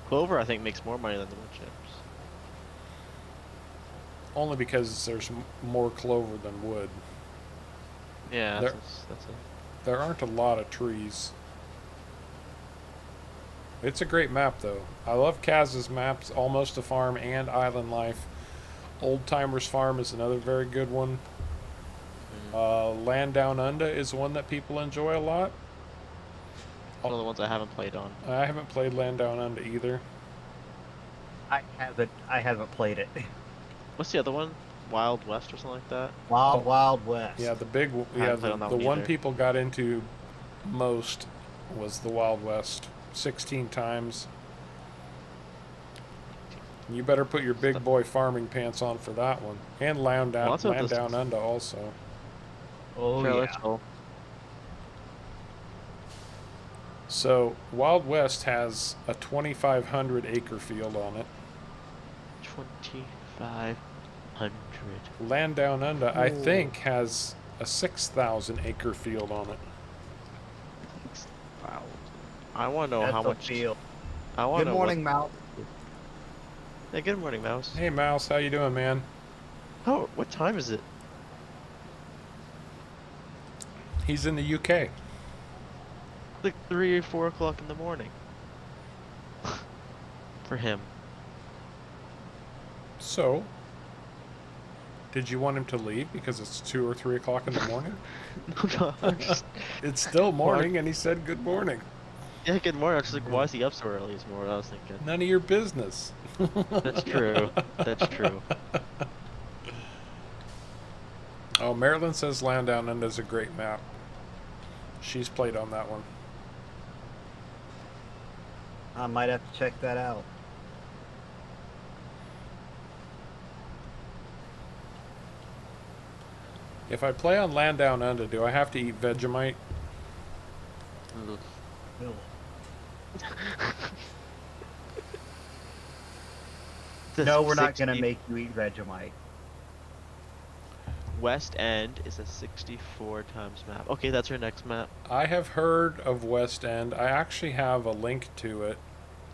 Clover, I think, makes more money than the wood chips. Only because there's more clover than wood. Yeah, There- that's it. There aren't a lot of trees. It's a great map, though. I love Kaz's maps, Almost a Farm and Island Life. Old Timers Farm is another very good one. Land Down Under is one that people enjoy a lot. One of the ones I haven't played on. I haven't played Land Down Under either. I haven't played it. What's the other one? Wild West or something like that? Wild West. Yeah, the big, I yeah, haven't played on that the one one either. people got into most was the Wild West, 16 times. You better put your big boy farming pants on for that one, and Land Down, Well, that's what Land this- Down Under also. Oh Trailer yeah. Troll. So Wild West has a 2,500 acre field on it. 2,500. Land Down Under, I Ooh. think, has a 6,000 acre field on it. Wow. I want to know That's how a much. field. I want to Good know. morning, Mal. Hey, good morning, Mouse. Hey Mouse, how you doing, man? Oh, what time is it? He's in the UK. Like 3 or 4 o'clock in the morning. For him. So, did you want him to leave because it's 2 or 3 o'clock in the morning? No, I'm just. It's still morning, and he said good morning. Yeah, good morning. I was just like, why is he up so early? Is more what I was thinking. None of your business. That's true. That's true. Oh, Marilyn says Land Down Under is a great map. She's played on that one. I might have to check that out. If I play on Land Down Under, do I have to eat Vegemite? Ugh. Bill. No, we're not gonna 60 make you eat Vegemite. West End is a 64 times map. Okay, that's our next map. I have heard of West End. I actually have a link to it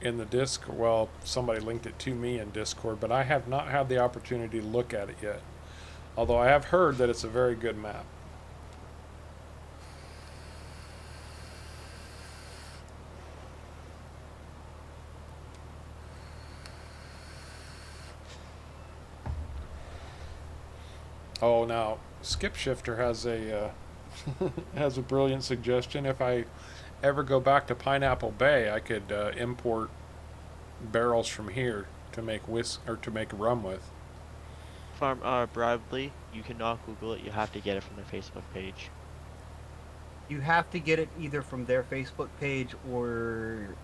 in the disc. Well, somebody linked it to me in Discord, but I have not had the opportunity to look at it yet. Although I have heard that it's a very good map. Oh, now Skip Shifter has a has a brilliant suggestion. If I ever go back to Pineapple Bay, I could import barrels from here to make to make rum with. Farm Bradley, you cannot Google it. You have to get it from their Facebook page. You have to get it either from their Facebook page or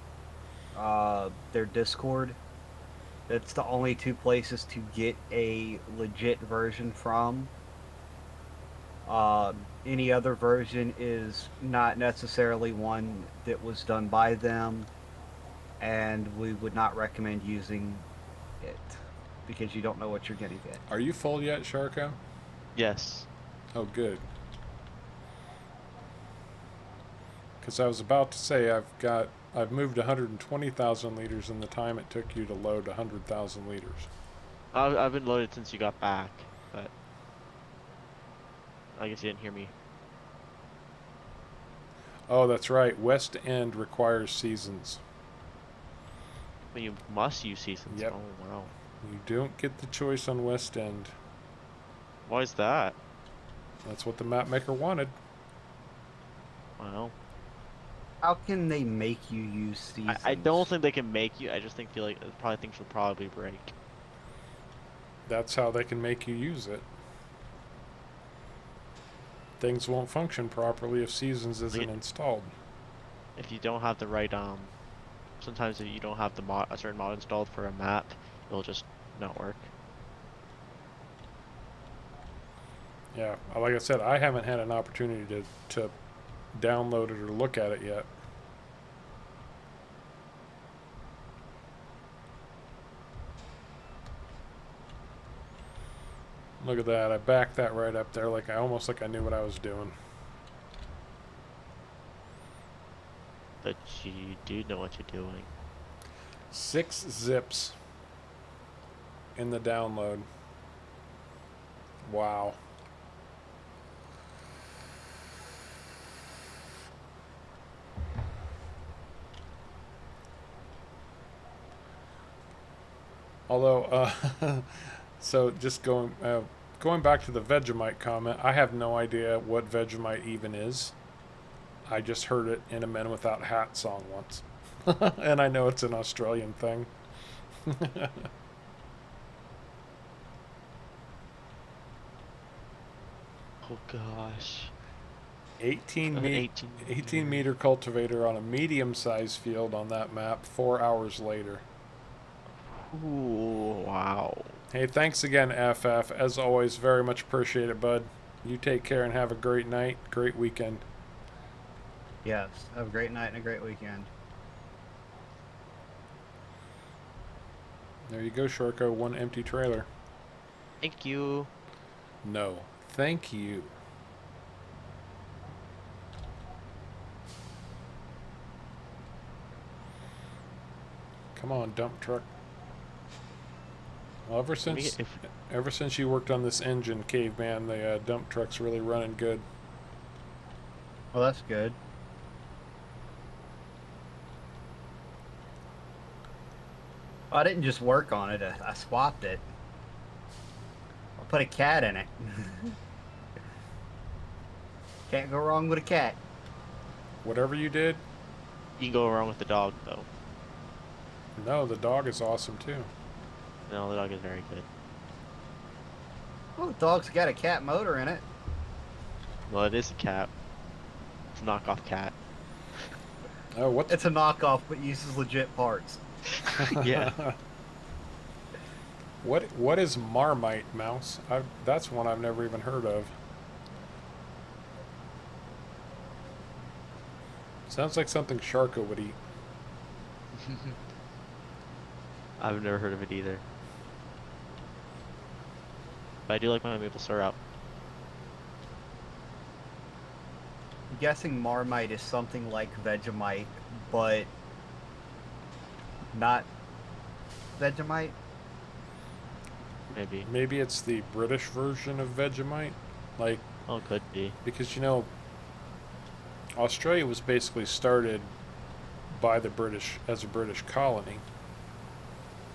their Discord. That's the only two places to get a legit version from. Any other version is not necessarily one that was done by them, and we would not recommend using it because you don't know what you're going to get. Are you full yet, Sharko? Yes. Oh, good. Because I was about to say I've moved 120,000 liters in the time it took you to load 100,000 liters. I've been loaded since you got back, but I guess you didn't hear me. Oh, that's right. West End requires seasons. But you must use seasons. Yep. Oh wow. You don't get the choice on West End. Why is that? That's what the map maker wanted. Wow. How can they make you use seasons? I don't think they can make you. I just feel like probably things will probably break. That's how they can make you use it. Things won't function properly if seasons isn't installed. If you don't have the right sometimes if you don't have a certain mod installed for a map, it'll just not work. Yeah, like I said, I haven't had an opportunity to download it or look at it yet. Look at that. I backed that right up there almost like I knew what I was doing. But you do know what you're doing. 6 zips in the download. Wow. Although, so just going back to the Vegemite comment, I have no idea what Vegemite even is. I just heard it in a Men Without Hats song once. And I know it's an Australian thing. Oh gosh. 18 meter cultivator on a medium-sized field on that map 4 hours later. Ooh, wow. Hey, thanks again, FF. As always, very much appreciate it, bud. You take care and have a great night, great weekend. Yes. Have a great night and a great weekend. There you go, Shorko. One empty trailer. Thank you. No, thank you. Come on, dump truck. Well, ever since you worked on this engine, Caveman, the dump truck's really running good. Well, that's good. I didn't just work on it. I swapped it. I'll put a cat in it. Can't go wrong with a cat. Whatever you did? You can go wrong with the dog, though. No, the dog is awesome, too. No, the dog is very good. Oh, the dog's got a cat motor in it. Well, it is a cat. It's a knockoff cat. Oh, what? It's a knockoff, but uses legit parts. Yeah. What is Marmite, Mouse? That's one I've never even heard of. Sounds like something Sharko would eat. I've never heard of it either. But I do like my maple syrup. I'm guessing Marmite is something like Vegemite, but not Vegemite. Maybe. Maybe it's the British version of Vegemite, like. Oh, could be. Because Australia was basically started by the British as a British colony,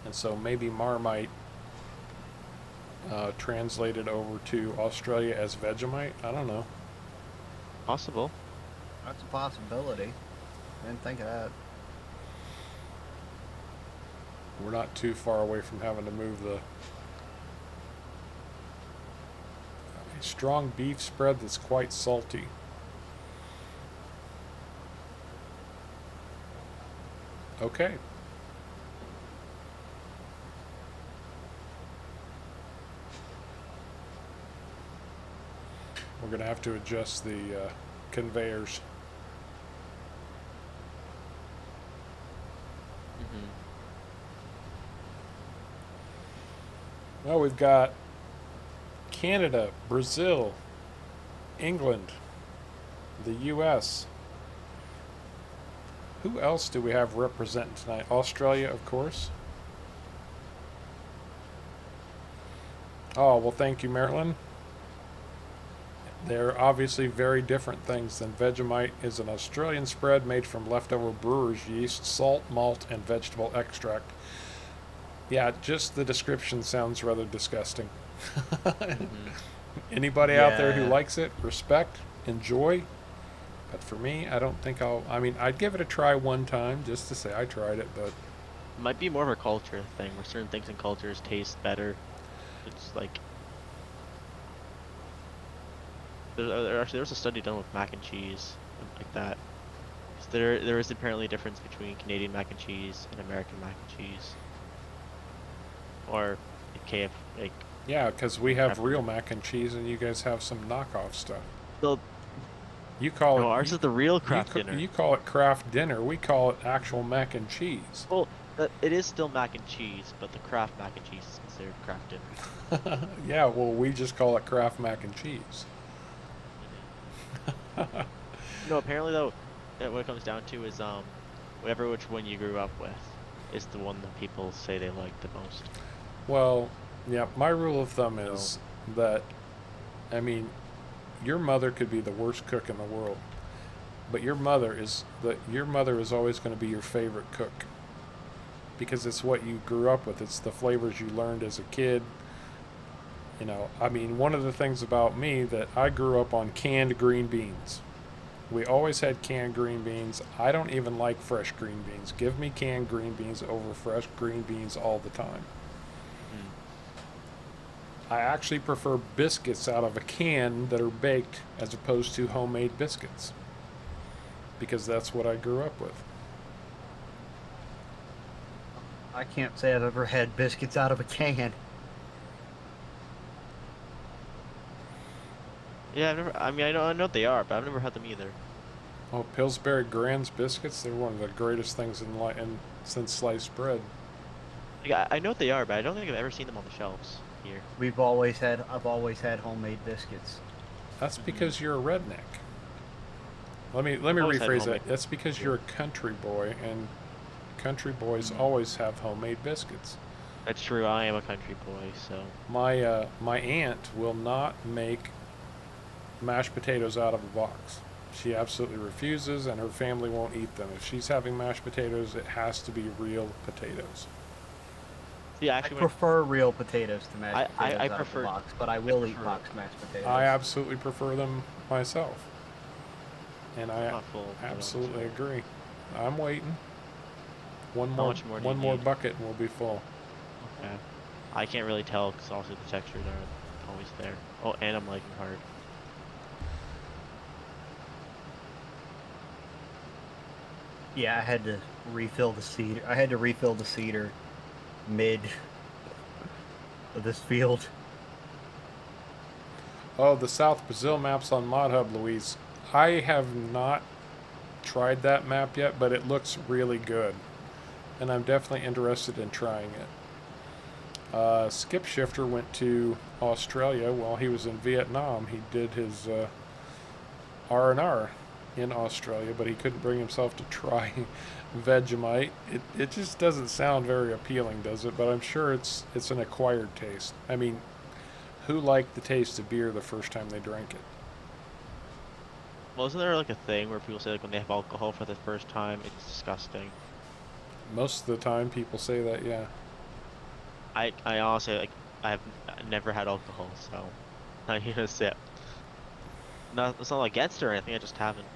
and so maybe Marmite translated over to Australia as Vegemite. I don't know. Possible. That's a possibility. Didn't think of that. We're not too far away from having to move the strong beef spread that's quite salty. Okay. We're going to have to adjust the conveyors. Well, we've got Canada, Brazil, England, the US, Who else do we have representing tonight? Australia, of course. Oh, well, thank you, Marilyn. They're obviously very different things than Vegemite is an Australian spread made from leftover brewer's yeast, salt, malt, and vegetable extract. Yeah, just the description sounds rather disgusting. Mm-hmm. Anybody out there who Yeah. likes it, respect, enjoy. But for me, I don't think I'll. I mean, I'd give it a try one time just to say I tried it, but It might be more of a culture thing where certain things in cultures taste better. It's like there was a study done with mac and cheese like that. 'Cause there is apparently a difference between Canadian mac and cheese and American mac and cheese, or KF like yeah, because we have Kraft real dinner. mac and cheese and you guys have some knockoff stuff. So You call no, it ours is the real craft you, dinner. you call it craft dinner. We call it actual mac and cheese. Well, it is still mac and cheese, but the Kraft mac and cheese is considered craft dinner. Yeah, well, we just call it craft mac and cheese. No, apparently though, what it comes down to is whatever which one you grew up with is the one that people say they like the most. Well, yeah, my rule of thumb So is that, I mean, your mother could be the worst cook in the world, but your mother is always going to be your favorite cook because it's what you grew up with. It's the flavors you learned as a kid. You know, I mean, one of the things about me that I grew up on canned green beans. We always had canned green beans. I don't even like fresh green beans. Give me canned green beans over fresh green beans all the time. mm, I actually prefer biscuits out of a can that are baked as opposed to homemade biscuits because that's what I grew up with. I can't say I've ever had biscuits out of a can. yeah, I've never. I mean, I know what they are, but I've never had them either. Oh, Pillsbury Grand's biscuits, they're one of the greatest things since sliced bread. Like I know what they are, but I don't think I've ever seen them on the shelves here. I've always had homemade biscuits. That's Hmm. because you're a redneck. Let me I've always had rephrase homemade that. That's because too. you're a country boy and country boys Mm. always have homemade biscuits. That's true. I am a country boy, so My aunt will not make mashed potatoes out of a box. She absolutely refuses, and her family won't eat them. If she's having mashed potatoes, it has to be real potatoes. see, I actually, prefer real potatoes to mashed I potatoes out of prefer the box, but I I will eat prefer. box mashed potatoes. I absolutely prefer them myself, and I'm I not full, but absolutely so agree. I'm waiting. how much more do you One more need? bucket, and we'll be full. Okay. I can't really tell because also the textures aren't always there. Oh, and I'm lagging hard. Yeah, I had to refill the cedar. I had to refill the cedar mid of this field. Oh, the South Brazil maps on ModHub, Louise. I have not tried that map yet, but it looks really good, and I'm definitely interested in trying it. Skip Shifter went to Australia while he was in Vietnam. He did his R&R in Australia, but he couldn't bring himself to try Vegemite. It just doesn't sound very appealing, does it? But I'm sure it's an acquired taste. I mean, who liked the taste of beer the first time they drank it? Well, isn't there like a thing where people say like when they have alcohol for the first time, it's disgusting? Most of the time, people say that, yeah. I honestly like never had alcohol, so not even a sip. Not it's not against it or anything. I just haven't.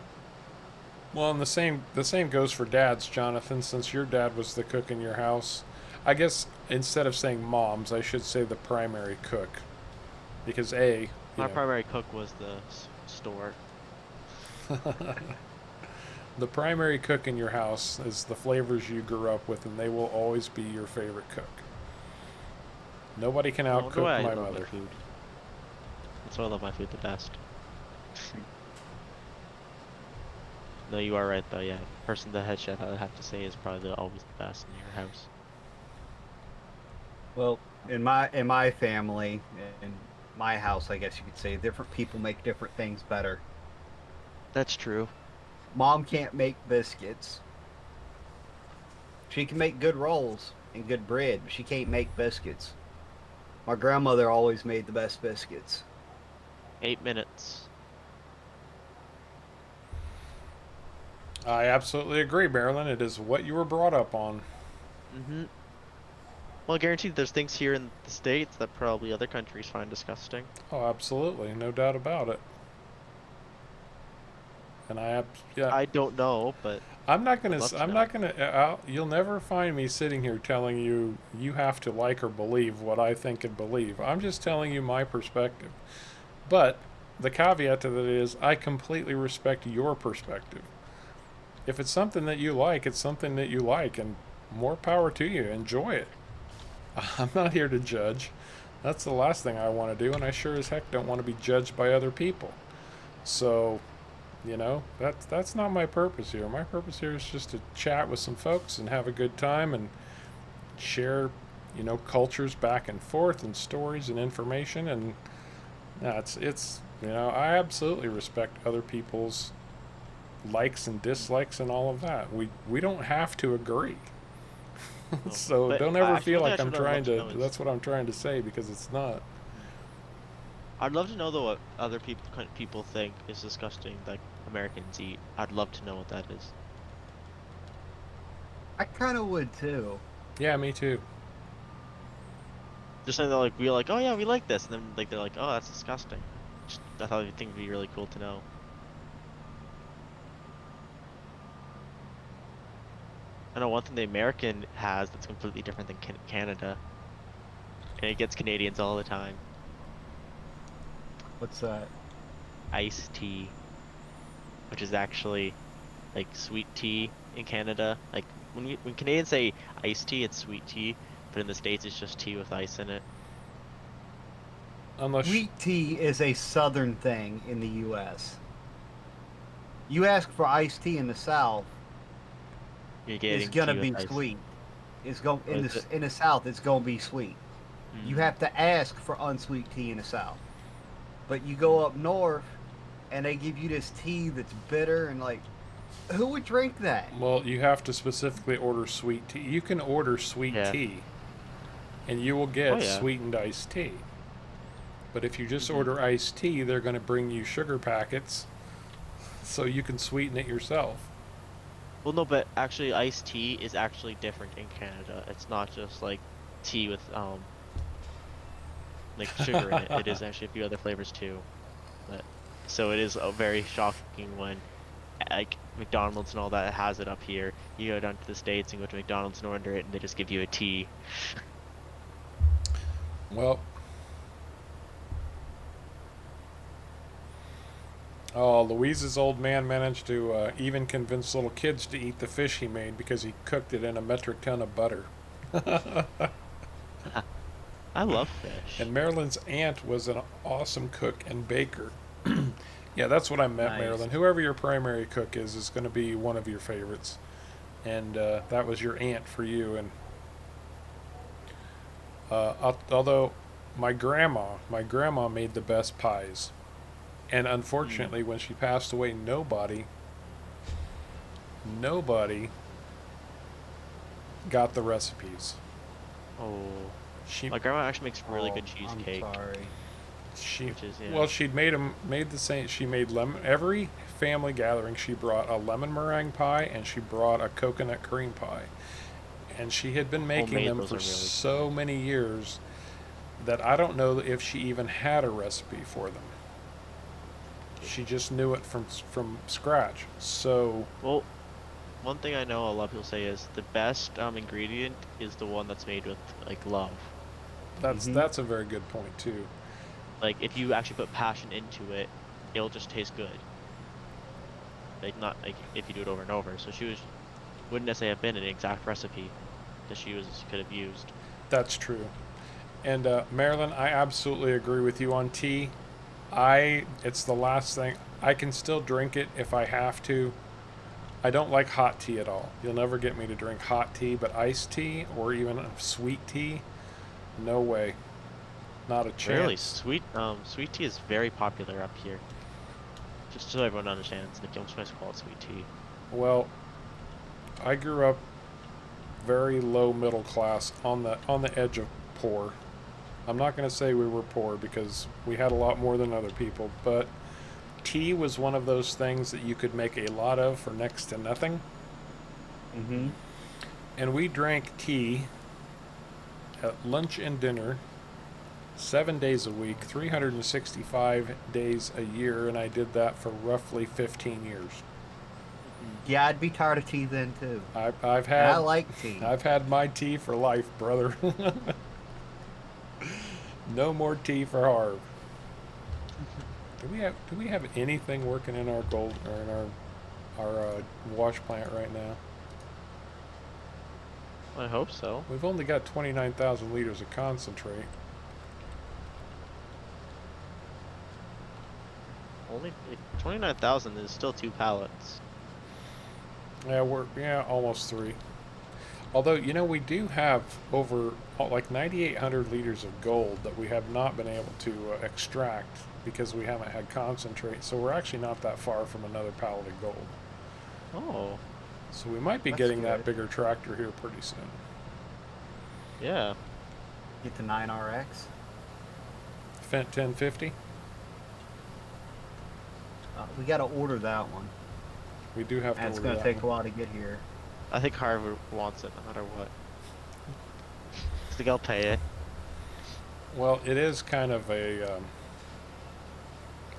Well, and the same goes for dads, Jonathan. Since your dad was the cook in your house, I guess instead of saying moms, I should say the primary cook, because you My know, primary cook was the store. the primary cook in your house is the flavors you grew up with, and they will always be your favorite cook. Nobody can No wonder outcook why I my love my mother. food. That's why I love my food the best. No, you are right though. Yeah, person the head chef I would have to say is probably always the best in your house. Well, in my family, in my house, I guess you could say, different people make different things better. That's true. Mom can't make biscuits. She can make good rolls and good bread, but she can't make biscuits. My grandmother always made the best biscuits. 8 minutes. I absolutely agree, Marilyn. It is what you were brought up on. Mm-hmm. Well, guaranteed there's things here in the States that probably other countries find disgusting. Oh, absolutely, no doubt about it. And yeah, I don't know, but I'm not I'd gonna, love to I'm know. not gonna, you'll never find me sitting here telling you you have to like or believe what I think and believe. I'm just telling you my perspective. But the caveat to that is I completely respect your perspective. If it's something that you like, it's something that you like, and more power to you. Enjoy it. I'm not here to judge. That's the last thing I want to do, and I sure as heck don't want to be judged by other people. So, that's not my purpose here. My purpose here is just to chat with some folks and have a good time and share, cultures back and forth and stories and information. And it's I absolutely respect other people's likes and dislikes and all of that. We don't have to agree. No. So But don't ever actually, feel one thing like I'm I'd love trying to to. know is, That's what I'm trying to say, because it's not. I'd love to know though what other people think is disgusting that Americans eat. I'd love to know what that is. I kind of would too. Yeah, me too. Just something that like we're like, oh yeah, we like this, and then like they're like, oh, that's disgusting. I thought it'd be really cool to know. I know one thing the American has that's completely different than Canada, and it gets Canadians all the time. What's that? Iced tea, which is actually like sweet tea in Canada. Like when Canadians say iced tea, it's sweet tea, but in the States it's just tea with ice in it. Unless Sweet tea is a southern thing in the U.S. You ask for iced tea in the South, You're it's getting gonna tea with be ice. sweet. It's going What is it? in the South. It's gonna be sweet. You Mm, have to ask for unsweet tea in the South. But you go up north, and they give you this tea that's bitter and like, who would drink that? well, you have to specifically order sweet tea. You can order sweet yeah. tea, and you will Oh get yeah. sweetened iced tea. But if you just Hmm. order iced tea, they're going to bring you sugar packets, so you can sweeten it yourself. Well, no, but actually, iced tea is actually different in Canada. It's not just like tea with like sugar in it. It is actually a few other flavors too. But so it is very shocking when like McDonald's and all that has it up here. You go down to the States and go to McDonald's and order it, and they just give you a tea. Well, oh, Louise's old man managed to even convince little kids to eat the fish he made because he cooked it in a metric ton of butter. I love fish. And Marilyn's aunt was an awesome cook and baker. Yeah, that's what I meant, Nice. Marilyn. Whoever your primary cook is going to be one of your favorites. And that was your aunt for you. And although my grandma made the best pies. And Mm. unfortunately, when she passed away, nobody got the recipes. Oh, She my grandma actually makes really Oh, good I'm cheesecake, sorry. she which is well, yeah. she'd made the same. She made lemon every family gathering. She brought a lemon meringue pie and she brought a coconut cream pie, and she had been making Homemade, them those for are really so many years that I don't know if she even had a recipe for them. good. She just knew it from scratch. So Well, one thing I know a lot of people say is the best ingredient is the one that's made with like love. that's Hmm. that's a very good point too. Like if you actually put passion into it, it'll just taste good. Like not like if you do it over and over. So she wouldn't necessarily have been an exact recipe that she could have used. That's true. And Marilyn, I absolutely agree with you on tea. It's the last thing. I can still drink it if I have to. I don't like hot tea at all. You'll never get me to drink hot tea, but iced tea or even sweet tea, no way. Not a Really, chance. sweet tea is very popular up here. Just so everyone understands, like you're supposed to call it sweet tea. Well, I grew up very low middle class, on the edge of poor. I'm not going to say we were poor because we had a lot more than other people, but tea was one of those things that you could make a lot of for next to nothing. Mm-hmm. And we drank tea at lunch and dinner 7 days a week, 365 days a year, and I did that for roughly 15 years. Yeah, I'd be tired of tea then too. I've And I had like tea. I've had my tea for life, brother. No more tea for Harv. Do we have anything working in our gold or in our wash plant right now? I hope so. We've only got 29,000 liters of concentrate. Only 29,000 is still 2 pallets. Yeah, we're almost 3. Although, you know, we do have over like 9,800 liters of gold that we have not been able to extract because we haven't had concentrate. So we're actually not that far from another pallet of gold. Oh, So we might be That's getting that good. bigger tractor here pretty soon. yeah. Get the 9RX. Fent 1050. We got to order that one. We do have to And it's order going to that take a one. while to get here. I think Harvard wants it no matter what. I think I'll pay it. Well, it is kind of a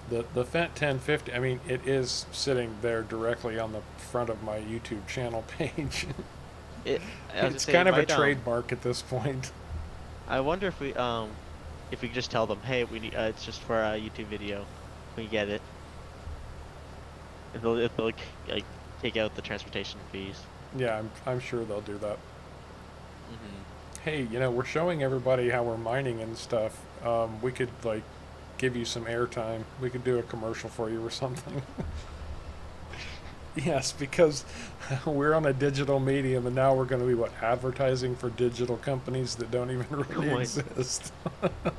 the Fent 1050. I mean, it is sitting there directly on the front of my YouTube channel page. I was gonna It's say, kind of a might, trademark at this point. I wonder if we could just tell them, hey, we need it's just for a YouTube video. We get it. If they'll like take out the transportation fees. Yeah, I'm sure they'll do that. Mm-hmm. Hey, you know, we're showing everybody how we're mining and stuff. We could like give you some airtime. We could do a commercial for you or something. Yes, because we're on a digital medium, and now we're going to be advertising for digital companies that don't even really my- exist.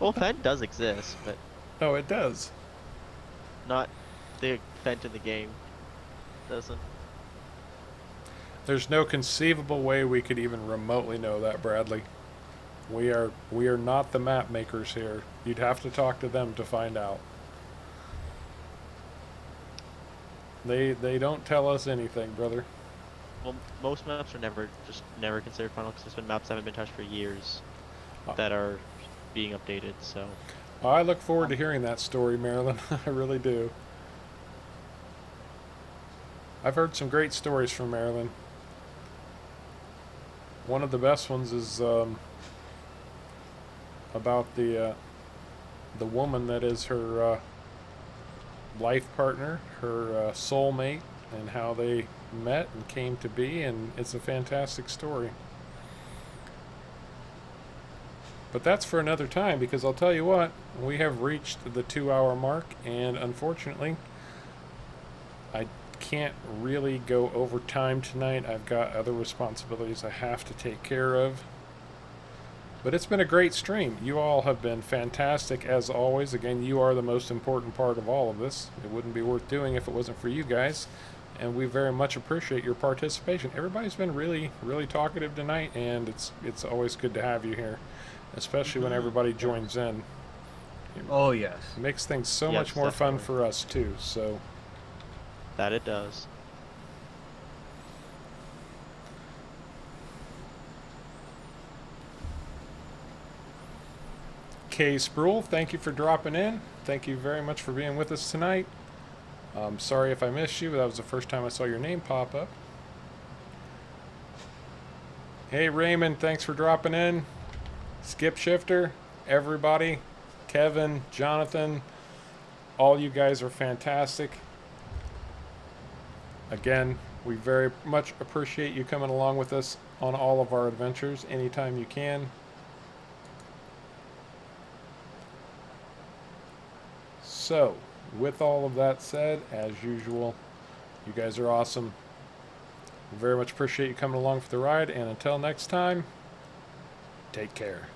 Well, Fent does exist, but Oh, it does. not the Fent in the game. Doesn't. There's no conceivable way we could even remotely know that, Bradley. We are not the map makers here. You'd have to talk to them to find out. They don't tell us anything, brother. Well, most maps are never considered final because there's been maps that haven't been touched for years that are being updated. So I look forward to hearing that story, Marilyn. I really do. I've heard some great stories from Marilyn. One of the best ones is about the woman that is her life partner, her soulmate, and how they met and came to be, and it's a fantastic story. But that's for another time, because I'll tell you what, we have reached the 2-hour mark, and unfortunately, I can't really go over time tonight. I've got other responsibilities I have to take care of. But it's been a great stream. You all have been fantastic as always. Again, you are the most important part of all of this. It wouldn't be worth doing if it wasn't for you guys. And we very much appreciate your participation. Everybody's been really, really talkative tonight, and it's always good to have you here, especially when everybody joins in. Oh, yes. It makes things so Yes, much more fun definitely. for us too. So that it does. Kay Spruill, thank you for dropping in. Thank you very much for being with us tonight. Sorry if I missed you, but that was the first time I saw your name pop up. Hey Raymond, thanks for dropping in. Skip Shifter, everybody, Kevin, Jonathan, all you guys are fantastic. Again, we very much appreciate you coming along with us on all of our adventures anytime you can. So, with all of that said, as usual, you guys are awesome. We very much appreciate you coming along for the ride, and until next time, take care.